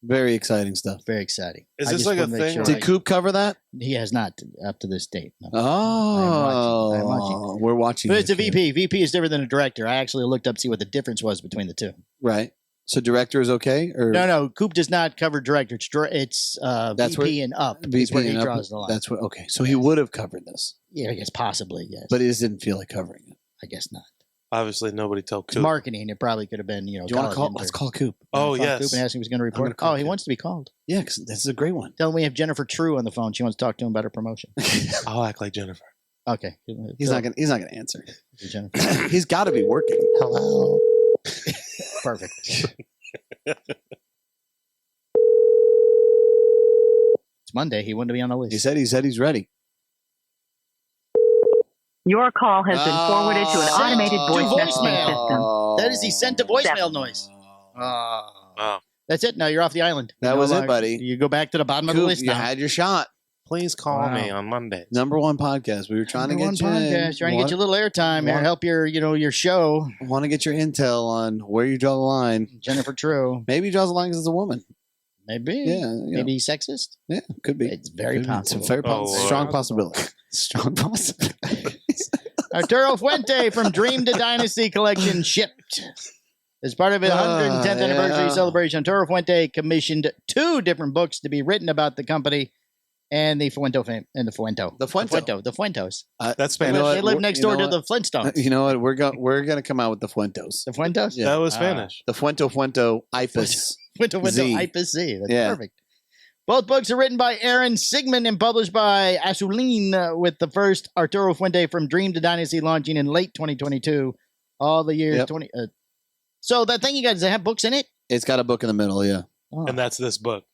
Very exciting stuff. Very exciting. Is I this just like a wanna make thing sure Did Coop cover that? He has not up to this date. No. Oh, I'm watching. We're watching. But it's a this, VP. VP is different than a director. I actually looked up to see what the difference was between the two. right? So director is okay? Or No. Coop does not cover director. It's That's VP and up. Is VP where he and up, draws the line. That's what. Okay, so he would have covered this, Yeah, I guess possibly, yes. but he just didn't feel like covering it. I guess not. Obviously, nobody told It's Coop. marketing. It probably could have been, Do you want to college call? intern. Let's call Coop. Oh, Call yes. Coop and ask him if he's going to gonna report. call He Coop. wants to be called. Yeah, because this is a great one. Tell him we have Jennifer True on the phone. She wants to talk to him about her promotion. I'll act like Jennifer. Okay. He's not gonna answer. Jennifer. He's got to be working. Hello. Perfect. It's Monday. He wouldn't be on the list. He said he's ready. Your call has been forwarded to an Oh. automated voice To messaging voicemail. system. That is the sent to voicemail noise. Oh. That's it. Now you're off the island. That You was no it, longer- buddy. You go back to the bottom of the Coop, list you now. had your shot. Please call Wow. me on Monday. Number one podcast. We were trying to Number get one you podcast, trying to get you a little airtime here, want- help your show. Want to get your intel on where you draw the line. Jennifer True. Maybe he draws the line as a woman. Maybe. Yeah, Maybe sexist. Yeah, could be. It's very Could be. It's a possible. very Oh, strong wow. possibility. Strong possibility. Arturo Fuente from Dream to Dynasty collection shipped. As part of his 110th anniversary yeah. celebration, Arturo Fuente commissioned 2 different books to be written about the company and the Fuento fame and the Fuentos. That's You Spanish. know what? They live next You door know to what? the Flintstones. You know what? We're gonna come out with the Fuentos. The Fuentos? Yeah. That was Spanish. The Fuento Ifus. Fuento Z. Ipus Z. That's Yeah. perfect. Both books are written by Aaron Sigmund and published by Azulin, with the first Arturo Fuente from Dream to Dynasty launching in late 2022. All the years Yep. 20. So that thing you guys, does it have books in it? It's got a book in the middle. Yeah, Oh. And that's this book.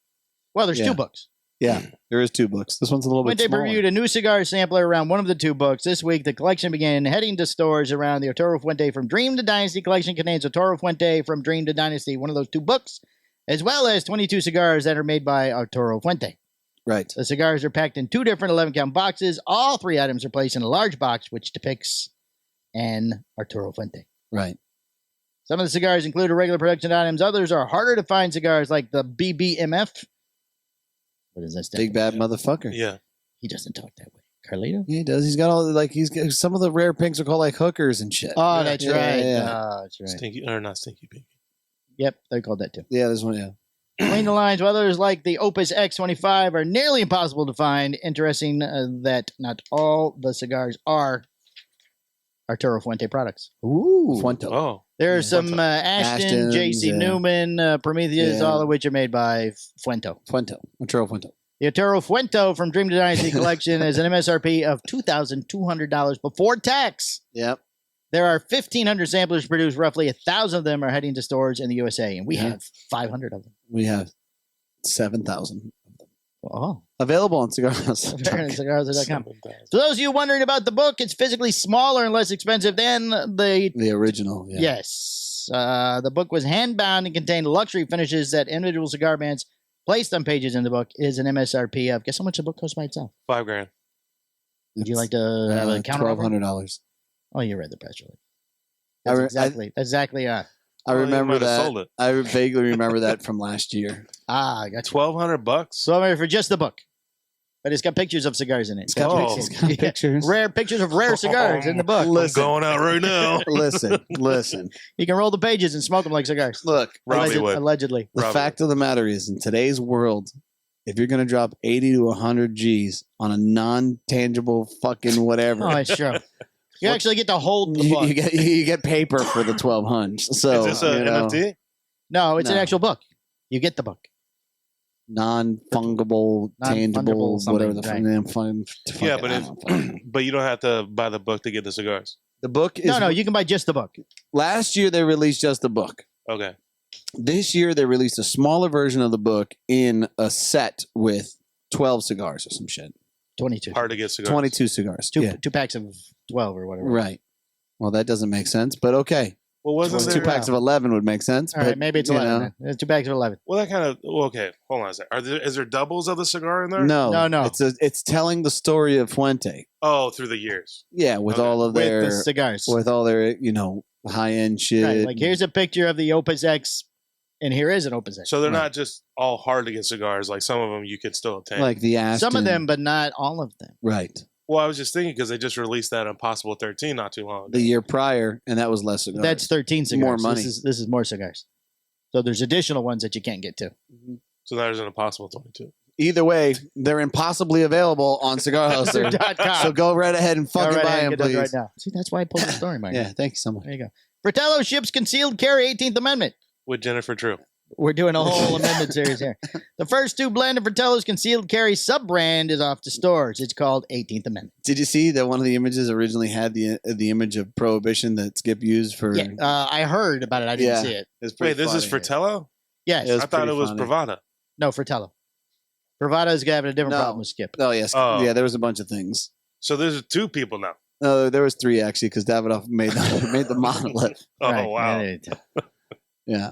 Well, there's Yeah. 2 books. yeah. There is 2 books. This one's a little bit Fuente smaller. reviewed a new cigar sampler around one of the 2 books. This week, the collection began heading to stores around the Arturo Fuente from Dream to Dynasty collection contains Arturo Fuente from Dream to Dynasty, one of those 2 books, as well as 22 cigars that are made by Arturo Fuente. Right. The cigars are packed in 2 different 11-count boxes. All 3 items are placed in a large box, which depicts an Arturo Fuente. Right. Some of the cigars include regular production items. Others are harder to find cigars like the BBMF. What is this? Big bad motherfucker. Yeah. He doesn't talk that way. Carlito? Yeah, he does. He's got all he's got some of the rare pinks are called like hookers and shit. Oh, that's Yeah, right. yeah. Oh, that's right. Stinky, or not Stinky Pinky. Yep, they're called that too. Yeah, this one. Yeah. Between the lines, while others like the Opus X25 are nearly impossible to find, interesting that not all the cigars are Arturo Fuente products. Ooh. Fuento. Oh. There are Yeah. some Ashton, Ashton's, J.C. yeah. Newman, Prometheus, Yeah. all of which are made by Fuento. Fuento. Arturo Fuento. The Arturo Fuento from Dream to Dynasty collection is an MSRP of $2,200 before tax. Yep. There are 1,500 samplers produced. Roughly 1,000 of them are heading to stores in the USA, and we Yeah. have 500 of them. We have 7,000 Oh. available on Cigar Hustlers. Cigars.com. For those of you wondering about the book, it's physically smaller and less expensive than the... The original. Yeah. Yes. The book was hand-bound and contained luxury finishes that individual cigar bands placed on pages in the book. Is an MSRP of... Guess how much the book costs by itself? $5,000. Would you like to have a counter offer? $1,200. Oh, you read the press release. I re- That's exactly. I Well, you remember might have that. sold it. I vaguely remember that from last year. I got you. $1,200. So for just the book. But it's got pictures of cigars in it. It's got, Oh. it's got pictures. Rare pictures of rare cigars in the book. I'm going out right now. Listen. You can roll the pages and smoke them like cigars. Look, Robbie would. Allegedly. the Probably. fact of the matter is, in today's world, if you're going to drop 80 to 100 G's on a non-tangible fucking whatever, Oh, it's true. You actually get to hold the book. you get paper for the 1,200. So Is this an NFT? No, it's an No. actual book. You get the book. non-fungible, tangible, Non-fungible something, whatever the right. damn fun. Yeah, but you don't have to buy the book to get the cigars. The book is No, you can buy just the book. last year they released just the book. Okay. This year they released a smaller version of the book in a set with 12 cigars or some shit. 22. Hard to get cigars. 22 cigars. Two, Yeah. 2 packs of 12 or whatever. Right. Well, that doesn't make sense, but okay. Well, wasn't Two there? packs of 11 would make sense. All right, but, maybe it's you 11 know, then. It's 2 packs of 11. Well, that kind of. Well, okay, hold on a second. Is there doubles of the cigar in there? No, No. It's telling the story of Fuente. Oh, through the years. Yeah, with Okay. all of With their the cigars. with all their high end shit. Right, like here's a picture of the Opus X, and here is an Opus X. So they're Right. not just all hard to get cigars. Like some of them you could still obtain. like the Aston. Some of them, but not all of them. right, well, I was just thinking because they just released that Impossible 13 not too long ago. the year prior, and that was less cigars. That's 13 cigars. More money. This is more cigars. So there's additional ones that you can't get to. So there's an impossible 22. Either way, they're impossibly available on Cigar Hustler. So go right ahead and fucking buy them, please. Right now. See, that's why I pulled the story, Mike. Yeah, thank you so much. There you go. Fratello ships concealed carry 18th Amendment. With Jennifer True. We're doing a whole amendment series here. The first 2 blend of Fratello's concealed carry sub-brand is off to stores. It's called 18th Amendment. Did you see that one of the images originally had the image of Prohibition that Skip used for? Yeah, I heard about it. I didn't see it. Wait, this is Fratello? Yes. I thought it was Bravada. No, Fratello. Bravada is having a different problem with Skip. Oh, yes. Oh. Yeah, there was a bunch of things. So there's 2 people now. No, there was 3 actually because Davidoff made the monolith. Oh, Right. wow. Yeah.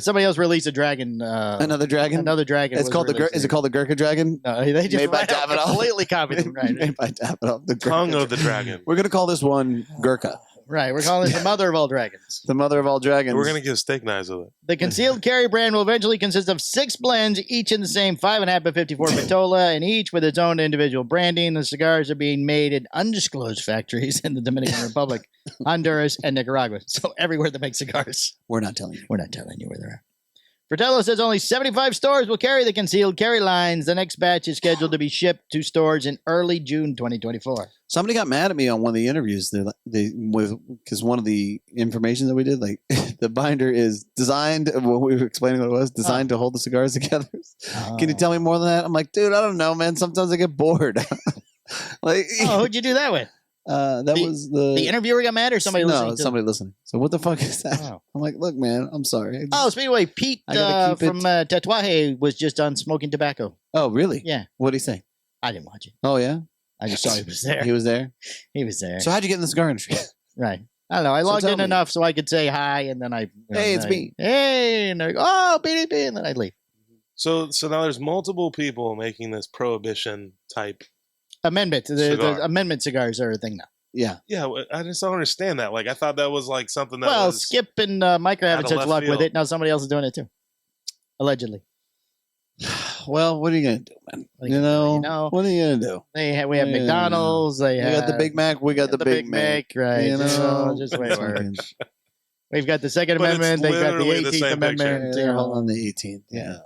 Somebody else released a dragon. Another dragon? Another dragon. It's called is it called the Gurkha Dragon? No, they just Made by right out Davidoff. completely copied them. Right. Made by Davidoff. The Tongue Gurkha of the dragon. We're going to call this one Gurkha. Right. We're calling it the mother of all dragons. The mother of all dragons. We're going to give steak knives with it. The concealed carry brand will eventually consist of 6 blends, each in the same 5.5 by 54 Vitola, and each with its own individual branding. The cigars are being made in undisclosed factories in the Dominican Republic, Honduras, and Nicaragua. So everywhere they make cigars. We're not telling you. We're not telling you where they're at. Fratello says only 75 stores will carry the concealed carry lines. The next batch is scheduled to be shipped to stores in early June 2024. Somebody got mad at me on one of the interviews. Because one of the information that we did, like the binder is designed. When we were explaining what it was, designed to hold the cigars together. Can you tell me more than that? I'm like, dude, I don't know, man. Sometimes I get bored. Like, who'd you do that with? Was the interviewer got mad or somebody listening? No, somebody listening. So what the fuck is that? Oh. I'm like, look, man, I'm sorry. Speaking of way, Pete from Tatuaje was just on smoking tobacco. Oh, really? Yeah. What did he say? I didn't watch it. Oh, yeah? I just saw he was there. He was there? He was there. So how'd you get in the cigar industry? Right. I don't know. I logged in enough so I could say hi, and then hey, it's me. Hey, and they're like, oh, PDP, and then I'd leave. So now there's multiple people making this Prohibition type amendment. The amendment cigars are a thing now. Yeah. Yeah, I just don't understand that. Like, I thought that was like something that Well, was Skip and Mike are having such luck with it. Now somebody else is doing it too. Allegedly. Well, what are you going to do, man? You know, what are you going to do? We have McDonald's. We got the Big Mac. We got the Big Mac. Right. You know, just wait for it. We've got the Second Amendment. They've got the 18th Amendment. Yeah, hold on the 18th. Yeah.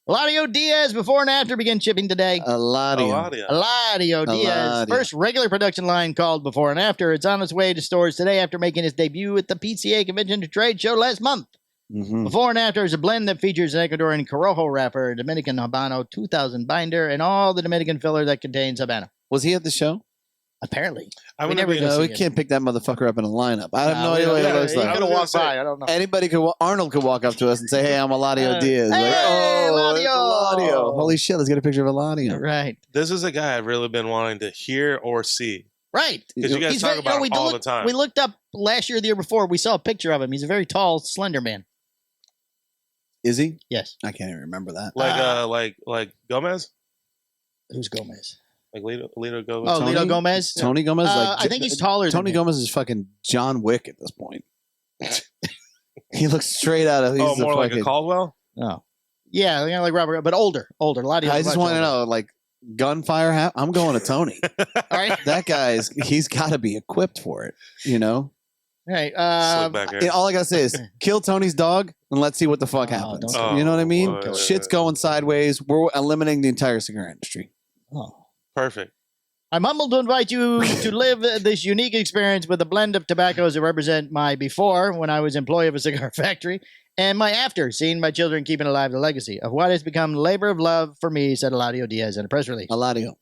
Eladio Diaz before and after begin shipping today. Eladio Diaz. First regular production line called before and after. It's on its way to stores today after making its debut at the PCA Convention and Trade Show last month. Mm-hmm. Before and after is a blend that features an Ecuadorian Corojo wrapper, a Dominican Habano 2000 binder, and all the Dominican filler that contains Habano. Was he at the show? Apparently. We can't pick that motherfucker up in a lineup. I have no idea what it looks like. He could have walked by. I don't know. Anybody could. Arnold could walk up to us and say, "Hey, I'm Eladio Diaz." Hey, Eladio! Holy shit! Let's get a picture of Eladio. Right. This is a guy I've really been wanting to hear or see. Right. Because you guys talk about him all the time. We looked up last year, the year before. We saw a picture of him. He's a very tall, slender man. Is he? Yes. I can't even remember that. Like Gomez? Who's Gomez? Like Lito Gomez? Oh, Lito Gomez? Tony Gomez? I think he's taller Tony than Gomez is fucking John Wick at this point. He looks straight out of... He's more like a Caldwell? Oh. Yeah, like Robert, but older. Eladio. I just want to know, like, gunfire... I'm going to Tony. All right. That guy's... He's got to be equipped for it, you know? Right. All I got to say is, kill Tony's dog and let's see what the fuck happens. You know what I mean? Shit's going sideways. We're eliminating the entire cigar industry. Oh. Perfect. I'm humbled to invite you to live this unique experience with a blend of tobaccos that represent my before, when I was employee of a cigar factory, and my after, seeing my children keeping alive the legacy of what has become labor of love for me, said Eladio Diaz in a press release. Eladio.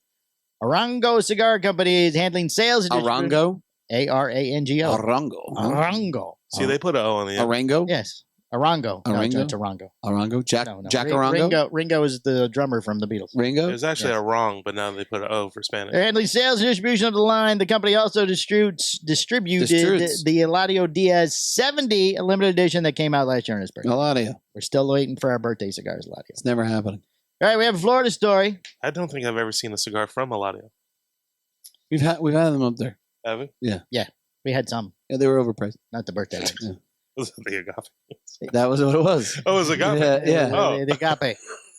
Arango Cigar Company is handling sales. Arango? Arango. Arango. Arango. See, they put an O on the end. Arango? Yes. Arango. Arango? No, it's Arango. Arango? Jack Arango? Ringo is the drummer from the Beatles. Ringo? It was actually a wrong, but now they put an O for Spanish. They're handling sales and distribution of the line. The company also distributed the Eladio Diaz 70, a limited edition that came out last year on his birthday. Eladio. We're still waiting for our birthday cigars, Eladio. It's never happening. All right, we have a Florida story. I don't think I've ever seen a cigar from Eladio. We've had them up there. Have we? Yeah, we had some. Yeah, they were overpriced. Not the birthday ones. Was it the agave? That was what it was. Oh, it was agave? Yeah. The agape.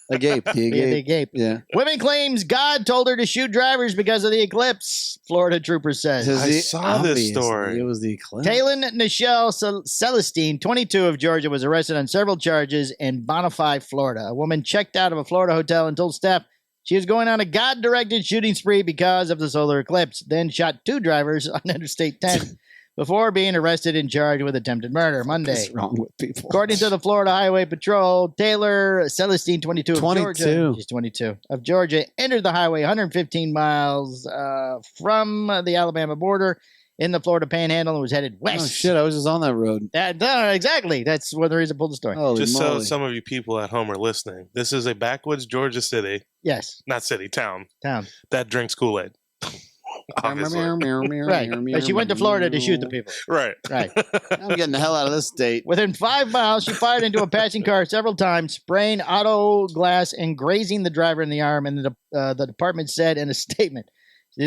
Agape. They gape. Yeah. Women claims God told her to shoot drivers because of the eclipse, Florida trooper says. I saw this story. It was the eclipse. Talon Nichelle Celestine, 22 of Georgia, was arrested on several charges in Bonify, Florida. A woman checked out of a Florida hotel and told staff she was going on a God-directed shooting spree because of the solar eclipse, then shot 2 drivers on Interstate 10 before being arrested and charged with attempted murder Monday. What's wrong with people? According to the Florida Highway Patrol, Taylor Celestine, 22 of Georgia, she's 22 of Georgia, entered the highway 115 miles from the Alabama border in the Florida Panhandle and was headed west. Oh shit! I was just on that road. Exactly. That's one of the reasons I pulled the story. Holy Just moly. so some of you people at home are listening, this is a backwoods Georgia city, Yes, not city, town, town. that drinks Kool-Aid. Obviously. Right. But she went to Florida to shoot the people. Right. Right. I'm getting the hell out of this state. Within 5 miles, she fired into a passing car several times, spraying auto glass and grazing the driver in the arm, and the department said in a statement.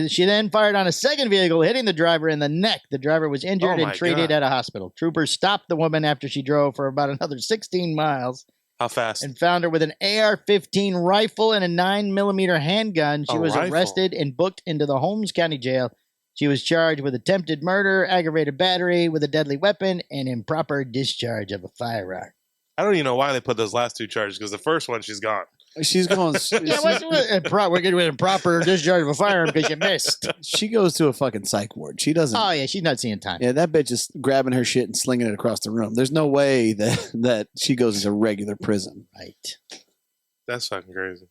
She then fired on a second vehicle, hitting the driver in the neck. The driver was injured and treated at a hospital. Troopers stopped the woman after she drove for about another 16 miles. How fast? And found her with an AR-15 rifle and a 9mm handgun. She was arrested and booked into the Holmes County Jail. She was charged with attempted murder, aggravated battery with a deadly weapon, and improper discharge of a firearm. I don't even know why they put those last 2 charges, because the first one, she's gone. She's going. We're getting improper discharge of a firearm because you missed. She goes to a fucking psych ward. She doesn't. Oh yeah, she's not seeing time. Yeah, that bitch is grabbing her shit and slinging it across the room. There's no way that she goes into regular prison. Right. That's fucking crazy.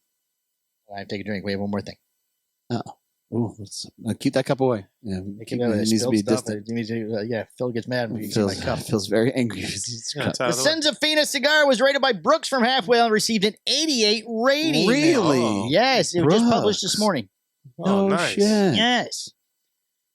I have to take a drink. We have one more thing. Oh. Ooh, let's keep that cup away. Yeah, it needs to be distant. Phil gets mad when he feels, sees my cup. Feels very angry. The Senzafina cigar was rated by Brooks from Halfway and received an 88 rating. Really? Oh. Yes, it was just published this morning. Oh, nice. Shit. Yes.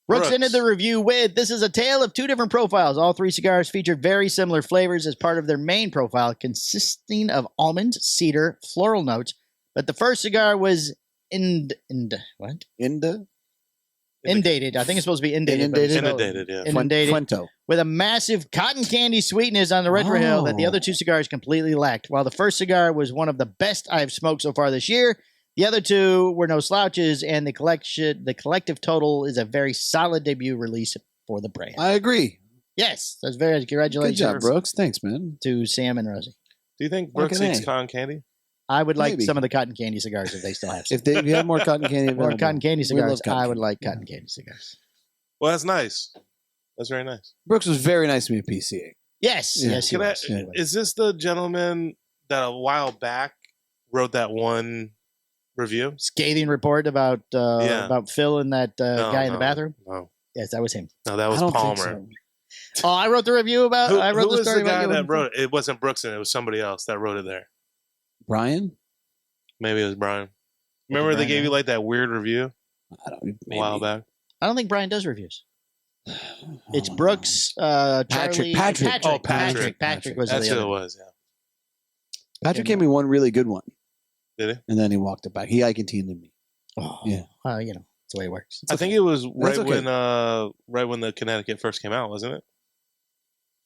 Brooks ended the review with, "This is a tale of 2 different profiles. All 3 cigars feature very similar flavors as part of their main profile, consisting of almond, cedar, floral notes. But the first cigar was indated. I think it's supposed to be inundated. Fuento. With a massive cotton candy sweetness on the retrohale that the other 2 cigars completely lacked. While the first cigar was one of the best I've smoked so far this year, the other 2 were no slouches, and the collective total is a very solid debut release for the brand." I agree. Yes, that's very congratulations. Good job, Brooks. Thanks, man. To Sam and Rosie. Do you think Brooks eats cotton candy? I would like some of the cotton candy cigars if they still have some. If you have more cotton candy available. More cotton candy cigars, I would like cotton candy cigars. Well, that's nice. That's very nice. Brooks was very nice to me at PCA. Yes, yes, he was. Is this the gentleman that a while back wrote that one review? Scathing report about Phil and that guy in the bathroom? No. Yes, that was him. No, that was Palmer. Oh, I wrote the review about. Who I wrote the was story the guy about that wrote it? It wasn't Brooks, and it was somebody else that wrote it there. Brian? Maybe it was Brian. Remember they gave you like that weird review a while back? I don't think Brian does reviews. It's Brooks, Charlie, Patrick. Oh, Patrick. Patrick was That's the who other. it was, yeah. Patrick gave me one really good one. Did he? And then he walked it back. He Ike and T'd me. Oh, yeah. Well, it's the way it works. I think it was right when the Connecticut first came out, wasn't it?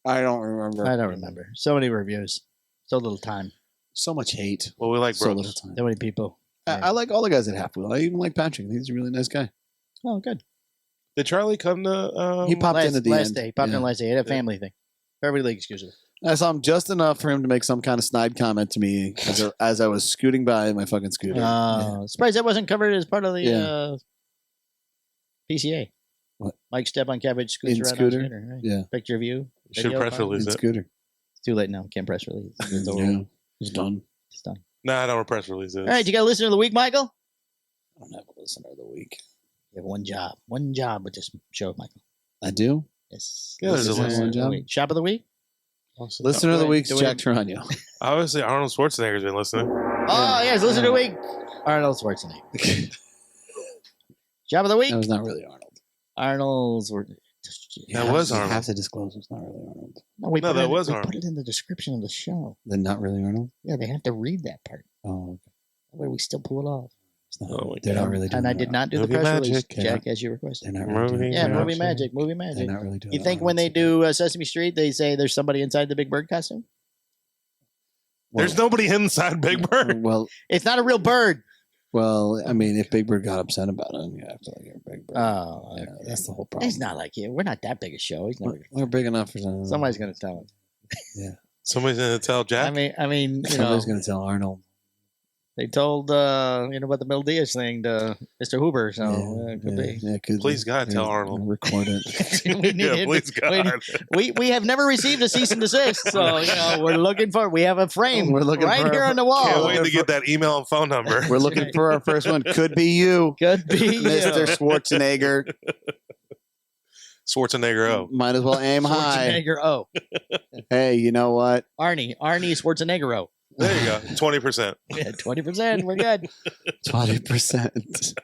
I don't remember. So many reviews. So little time. So much hate. Well, we like so Brooks. little time. So many people. I like all the guys at Halfwheel. I even like Patrick. He's a really nice guy. Oh, good. Did Charlie come to... he popped in at the end. He popped in last day. He had a family thing. Everybody excuse me. I saw him just enough for him to make some kind of snide comment to me as I was scooting by my fucking scooter. Surprised that wasn't covered as part of the PCA. What? Mike Stepan Cabbage scoots In around scooter? on scooter, right? Yeah. Picture of you. Should press release it. Scooter. It's too late now. Can't press release. It's over. Yeah. It's done. It's done. Nah, I don't press release it. All right, you got a listener of the week, Michael? I don't have a listener of the week. You have one job. One job with this show, Michael. I do? Yes. Yeah, there's a listener. job. Shop of the week? Listener of the week is Jack Tarano. Obviously, Arnold Schwarzenegger's been listening. Oh, yes, listener of the week. Arnold Schwarzenegger. Job of the week? That was not really Arnold. Arnold's. That was You Arnold. have to disclose it's not really Arnold. No, that was we Arnold. put it in the description of the show. Then not really Arnold? Yeah, they have to read that part. Oh, okay. That way we still pull it off. It's not, Oh, they're not really doing And I it. did not do Movie the press magic. release, They're Jack, not- as you requested. They're not really doing Yeah, it. movie magic. magic. They're not really doing You it. think when they do Sesame Street, they say there's somebody inside the Big Bird costume? There's nobody inside Big Bird. Well, It's not a real bird. well, I mean, if Big Bird got upset about it, you have to like your Big Bird. Oh, Yeah, that's the whole problem. he's not like you. We're not that big a show. He's never. We're big enough for something. Somebody's gonna tell him. Yeah. Somebody's gonna tell Jack. I mean, you Somebody's know, gonna tell Arnold. they told about the Middle Diaz thing to Mr. Hoover, so it could be. Yeah, it could Please be. God, tell Yeah, Arnold. Record it. We need Yeah, it. please God. We have never received a cease and desist, so we're looking for. We have a frame. We're looking right for- here on the wall. Can't wait to get that email and phone number. We're looking for our first one. Could be you, Could be Mr. Schwarzenegger. Schwarzenegger O. Might as well aim high. Schwarzenegger. Oh, Hey, you know what? Arnie Schwarzenegger. Oh, There you go. 20%. yeah, 20%. We're good. 20%.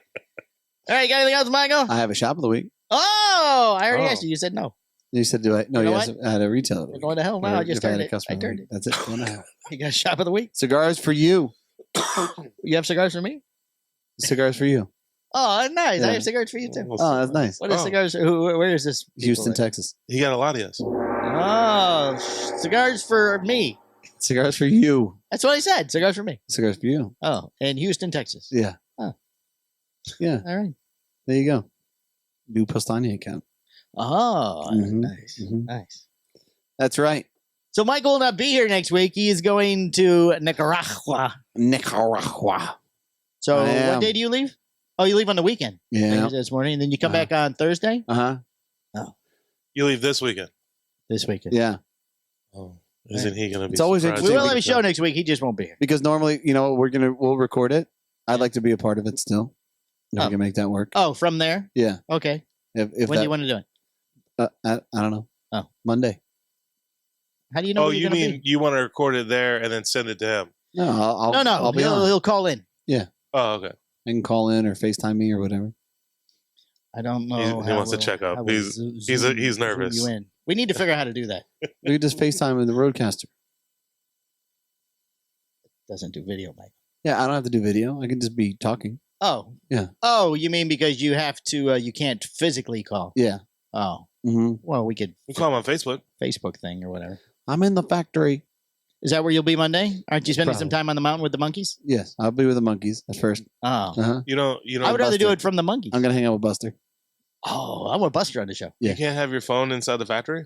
All right, you got anything else, Michael? I have a shop of the week. Oh, I already Oh. asked you. You said no. You said, do I? No, You know yes, I had a retailer. of the We're week. going to hell now. Or I just if I had turned a it. customer I of the turned week. it. That's it. One and a half. You got shop of the week. Cigars for you. You have cigars for me? Cigars for you. Oh, nice. Yeah. I have cigars for you too. Oh, that's nice. What is Oh. cigars? Where is this? Houston, people at? Texas. He got Eladios. Oh, cigars for me. Cigars for you. That's what I said. Cigars for me. Cigars for you. Oh, in Houston, Texas. Yeah. Oh. Yeah. All right. There you go. New Postania account. Oh, Mhm. nice. Mhm. Nice. That's right. So Michael will not be here next week. He is going to Nicaragua. Nicaragua. So I what am. day do you leave? Oh, you leave on the weekend. Yeah. This morning, and then you come Uh-huh. back on Thursday Uh huh. You leave this weekend. this weekend. Yeah. Oh, isn't he going to be It's always surprised? We will interesting have a show next week. He just won't be here. Because normally, we'll record it. I'd like to be a part of it still. If Oh. we can make that work. Oh, from there? Yeah. Okay. If When do that, you want to do it? I don't know. Oh. Monday. How do you know? Oh, where you're you gonna mean be? you want to record it there and then send it to him? No, I'll No, I'll be on. he'll call in. Oh, okay. I can call in or FaceTime me or whatever. I don't know. He how wants to we'll- check up. how we'll He's nervous. Zoom you in. We need to figure out how to do that. We could just FaceTime with the Roadcaster. Doesn't do video, Mike. Yeah, I don't have to do video. I can just be talking. Oh. Yeah. Oh, you mean because you have to? You can't physically call. Yeah. Oh. hmm Well, we could We call him on Facebook. Facebook thing or whatever. I'm in the factory. Is that where you'll be Monday? Aren't you spending some Probably. time on the mountain with the monkeys? Yes, I'll be with the monkeys at first. Oh. Uh-huh. You know. I would rather do Buster. it from the monkeys. I'm gonna hang out with Buster. Oh, I want Buster on the show. Yeah. You can't have your phone inside the factory.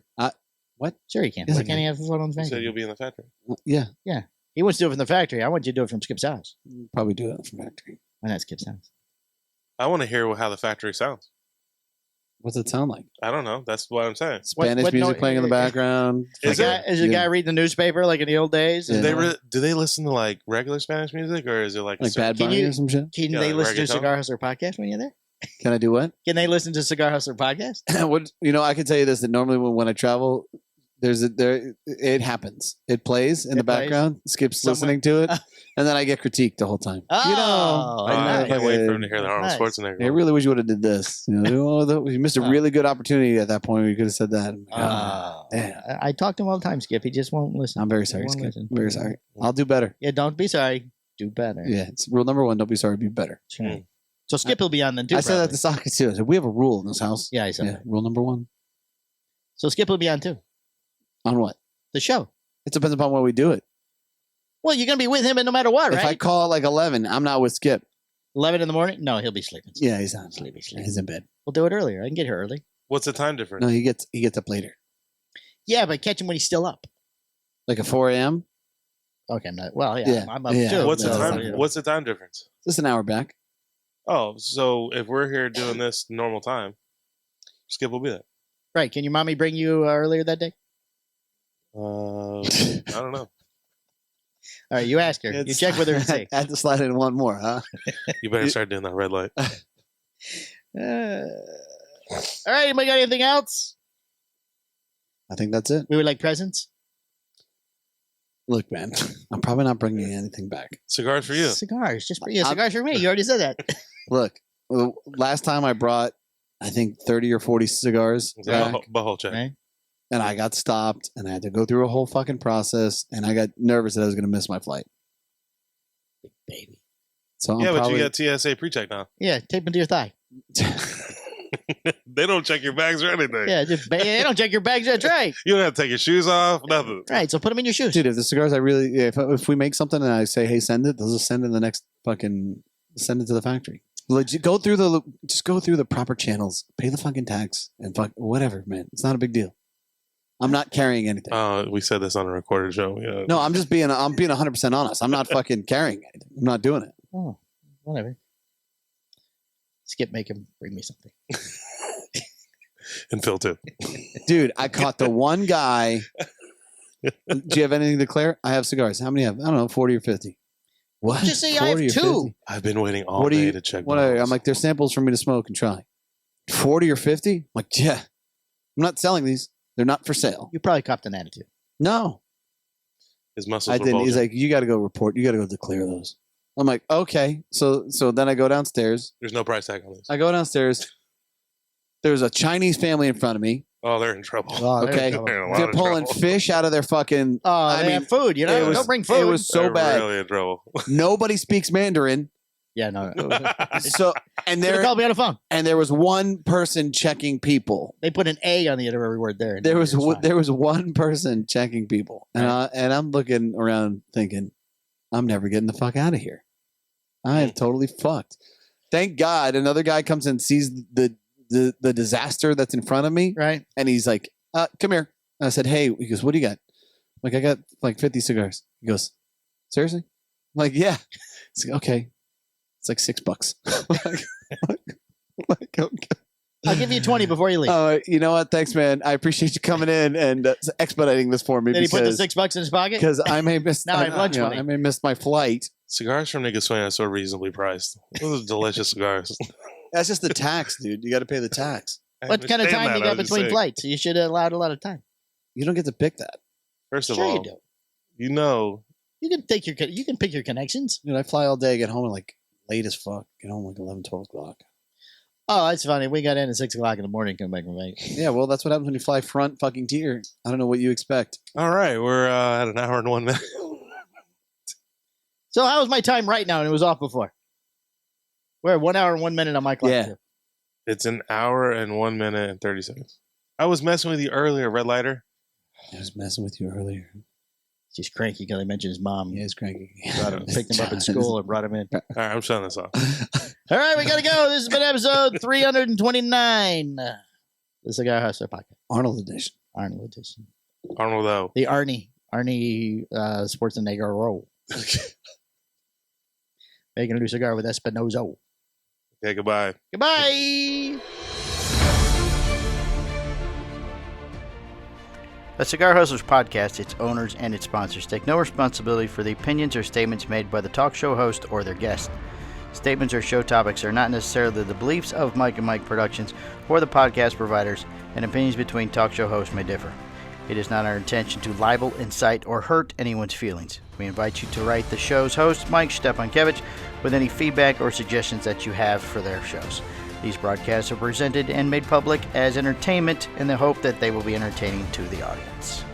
Sure, you can. Yes, Why I can't he have a phone on the You said factory? you'll be in the factory. Yeah, He wants to do it from the factory. I want you to do it from Skip's house. probably do it from factory. Why not Skip's house? I want to hear how the factory sounds. What's it sound like? I don't know. That's what I'm saying. Spanish what music no- playing in the background. Is Is it? a guy reading the newspaper like in the old days? Yeah. Do they listen to like regular Spanish music or is it like a like Bad Can Bunny you- or some shit? Can Yeah, they listen to reggaeton? Cigar Hustler Podcast when you're there? Can I do what? Can they listen to Cigar Hustler Podcast? What I can tell you this: that normally when I travel, it happens. It plays in the plays. background. Skip's Someone- listening to it, and then I get critiqued the whole time. Oh, I I know, can't wait for him fucking- to hear the Arnold Nice. Schwarzenegger. I really wish you would have did this. You missed a Oh. really good opportunity at that point. Where you could have said that. Damn. I talk to him all the time, Skip. He just won't listen. I'm very sorry, He won't Skip. listen. I'm very sorry. I'll do better. Yeah, don't be sorry. Do better. Yeah, it's rule number 1. Don't be sorry. Be better. That's right. So Skip will be on then too. I said that probably. to Sockets too. I said we have a rule in this house. Yeah, I said Yeah, that. rule number 1. So Skip will be on too. On what? The show. It depends upon when we do it. Well, you're gonna be with him no matter what, If I right? call at like 11, I'm not with Skip. 11 in the morning? No, he'll be sleeping. Yeah, he's not. Sleepy. He's in bed. We'll do it earlier. I can get here early. What's the time difference? No, he gets up later, Yeah, but catch him when he's still up. like at 4 a.m. Okay, I'm not. Well, yeah, Yeah, I'm up yeah. too. What's the No, time? no. What's the time difference? Just an hour back. Oh, so if we're here doing this normal time, Skip will be there. Right? Can your mommy bring you earlier that day? I don't know. All right, you ask her. You check with her and see. I had to slide in one more, huh? You better start doing that red light. All right, anybody got anything else? I think that's it. We would like presents. Look, man, I'm probably not bringing anything back. Cigars for you. Cigars, just for you. Cigars for me. You already said that. Look, last time I brought, I think 30 or 40 cigars It's a back, butthole check. Right? and I got stopped, and I had to go through a whole fucking process, and I got nervous that I was going to miss my flight. Baby. So Yeah, I'm but probably, you got TSA pre-check now. Yeah, tape them to your thigh. They don't check your bags or anything. Yeah, they don't check your bags. That's right. You don't have to take your shoes off, nothing. Right, so put them in your shoes. Dude, if the cigars if we make something and I say, hey, send it, they'll just send it the next send it to the factory. Just go through the proper channels, pay the fucking tax, and whatever, man. It's not a big deal. I'm not carrying anything. We said this on a recorded show. Yeah. No, I'm being 100% honest. I'm not fucking carrying anything. I'm not doing it. Oh, whatever. Skip, make him bring me something. And Phil too. Dude, I caught the one guy. Do you have anything to declare? I have cigars. How many have? I don't know, 40 or 50. What? Just say I have 2. I've been waiting all day to check. I'm like, there's samples for me to smoke and try. 40 or 50? I'm like, yeah. I'm not selling these. They're not for sale. You probably copped an attitude. No. His muscles. I didn't. He's like, you got to go report. You got to go declare those. I'm like, okay. So then I go downstairs. There's no price tag on these. I go downstairs. There's a Chinese family in front of me. Oh, they're in trouble. Oh, okay. They're pulling fish out of their fucking. They have food. You know, don't bring food. It was so bad. Really in trouble. Nobody speaks Mandarin. Yeah, no. They called me on the phone. And there was one person checking people. They put an A on the end of every word there. There was one person checking people, and I'm looking around thinking, I'm never getting the fuck out of here. I am totally fucked. Thank God, another guy comes and sees the disaster that's in front of me, right? And he's like, "Come here." And I said, "Hey," he goes, "What do you got?" I'm like, "I got like 50 cigars." He goes, "Seriously?" I'm like, "Yeah." It's like, okay. It's like $6. Okay. I'll give you 20 before you leave. You know what? Thanks, man. I appreciate you coming in and expediting this for me. Did he put the $6 in his pocket? Because I may miss. Now I have lunch money. I may miss my flight. Cigars from Nicosuena are so reasonably priced. Those are delicious cigars. That's just the tax, dude. You got to pay the tax. What kind of time you got between flights? You should have allowed a lot of time. You don't get to pick that. First of all, you do. You know, you can pick your connections. Dude, I fly all day, get home at like late as fuck. Get home like 11, 12 o'clock. Oh, that's funny. We got in at 6 o'clock in the morning. Come back from late. Yeah, well, that's what happens when you fly front fucking tier. I don't know what you expect. All right, we're at an hour and 1 minute. So how was my time right now? And it was off before. We're at 1 hour and 1 minute on my clock. Yeah. Too. It's an hour and 1 minute and 30 seconds. I was messing with you earlier, Red Lighter. I was messing with you earlier. She's cranky because I mentioned his mom. Yeah, he's cranky. Picked him up in school and brought him in. All right, I'm shutting this off. All right, we got to go. This has been episode 329. The Cigar Hustler Podcast. Arnold edition. Arnold, though. The Arnie Schwarzenegger roll. Making a new cigar with Espinosa. Okay, goodbye. Goodbye. The Cigar Hustlers Podcast, its owners, and its sponsors take no responsibility for the opinions or statements made by the talk show host or their guest. Statements or show topics are not necessarily the beliefs of Mike and Mike Productions or the podcast providers, and opinions between talk show hosts may differ. It is not our intention to libel, incite, or hurt anyone's feelings. We invite you to write the show's host, Mike Stepankevich, with any feedback or suggestions that you have for their shows. These broadcasts are presented and made public as entertainment in the hope that they will be entertaining to the audience.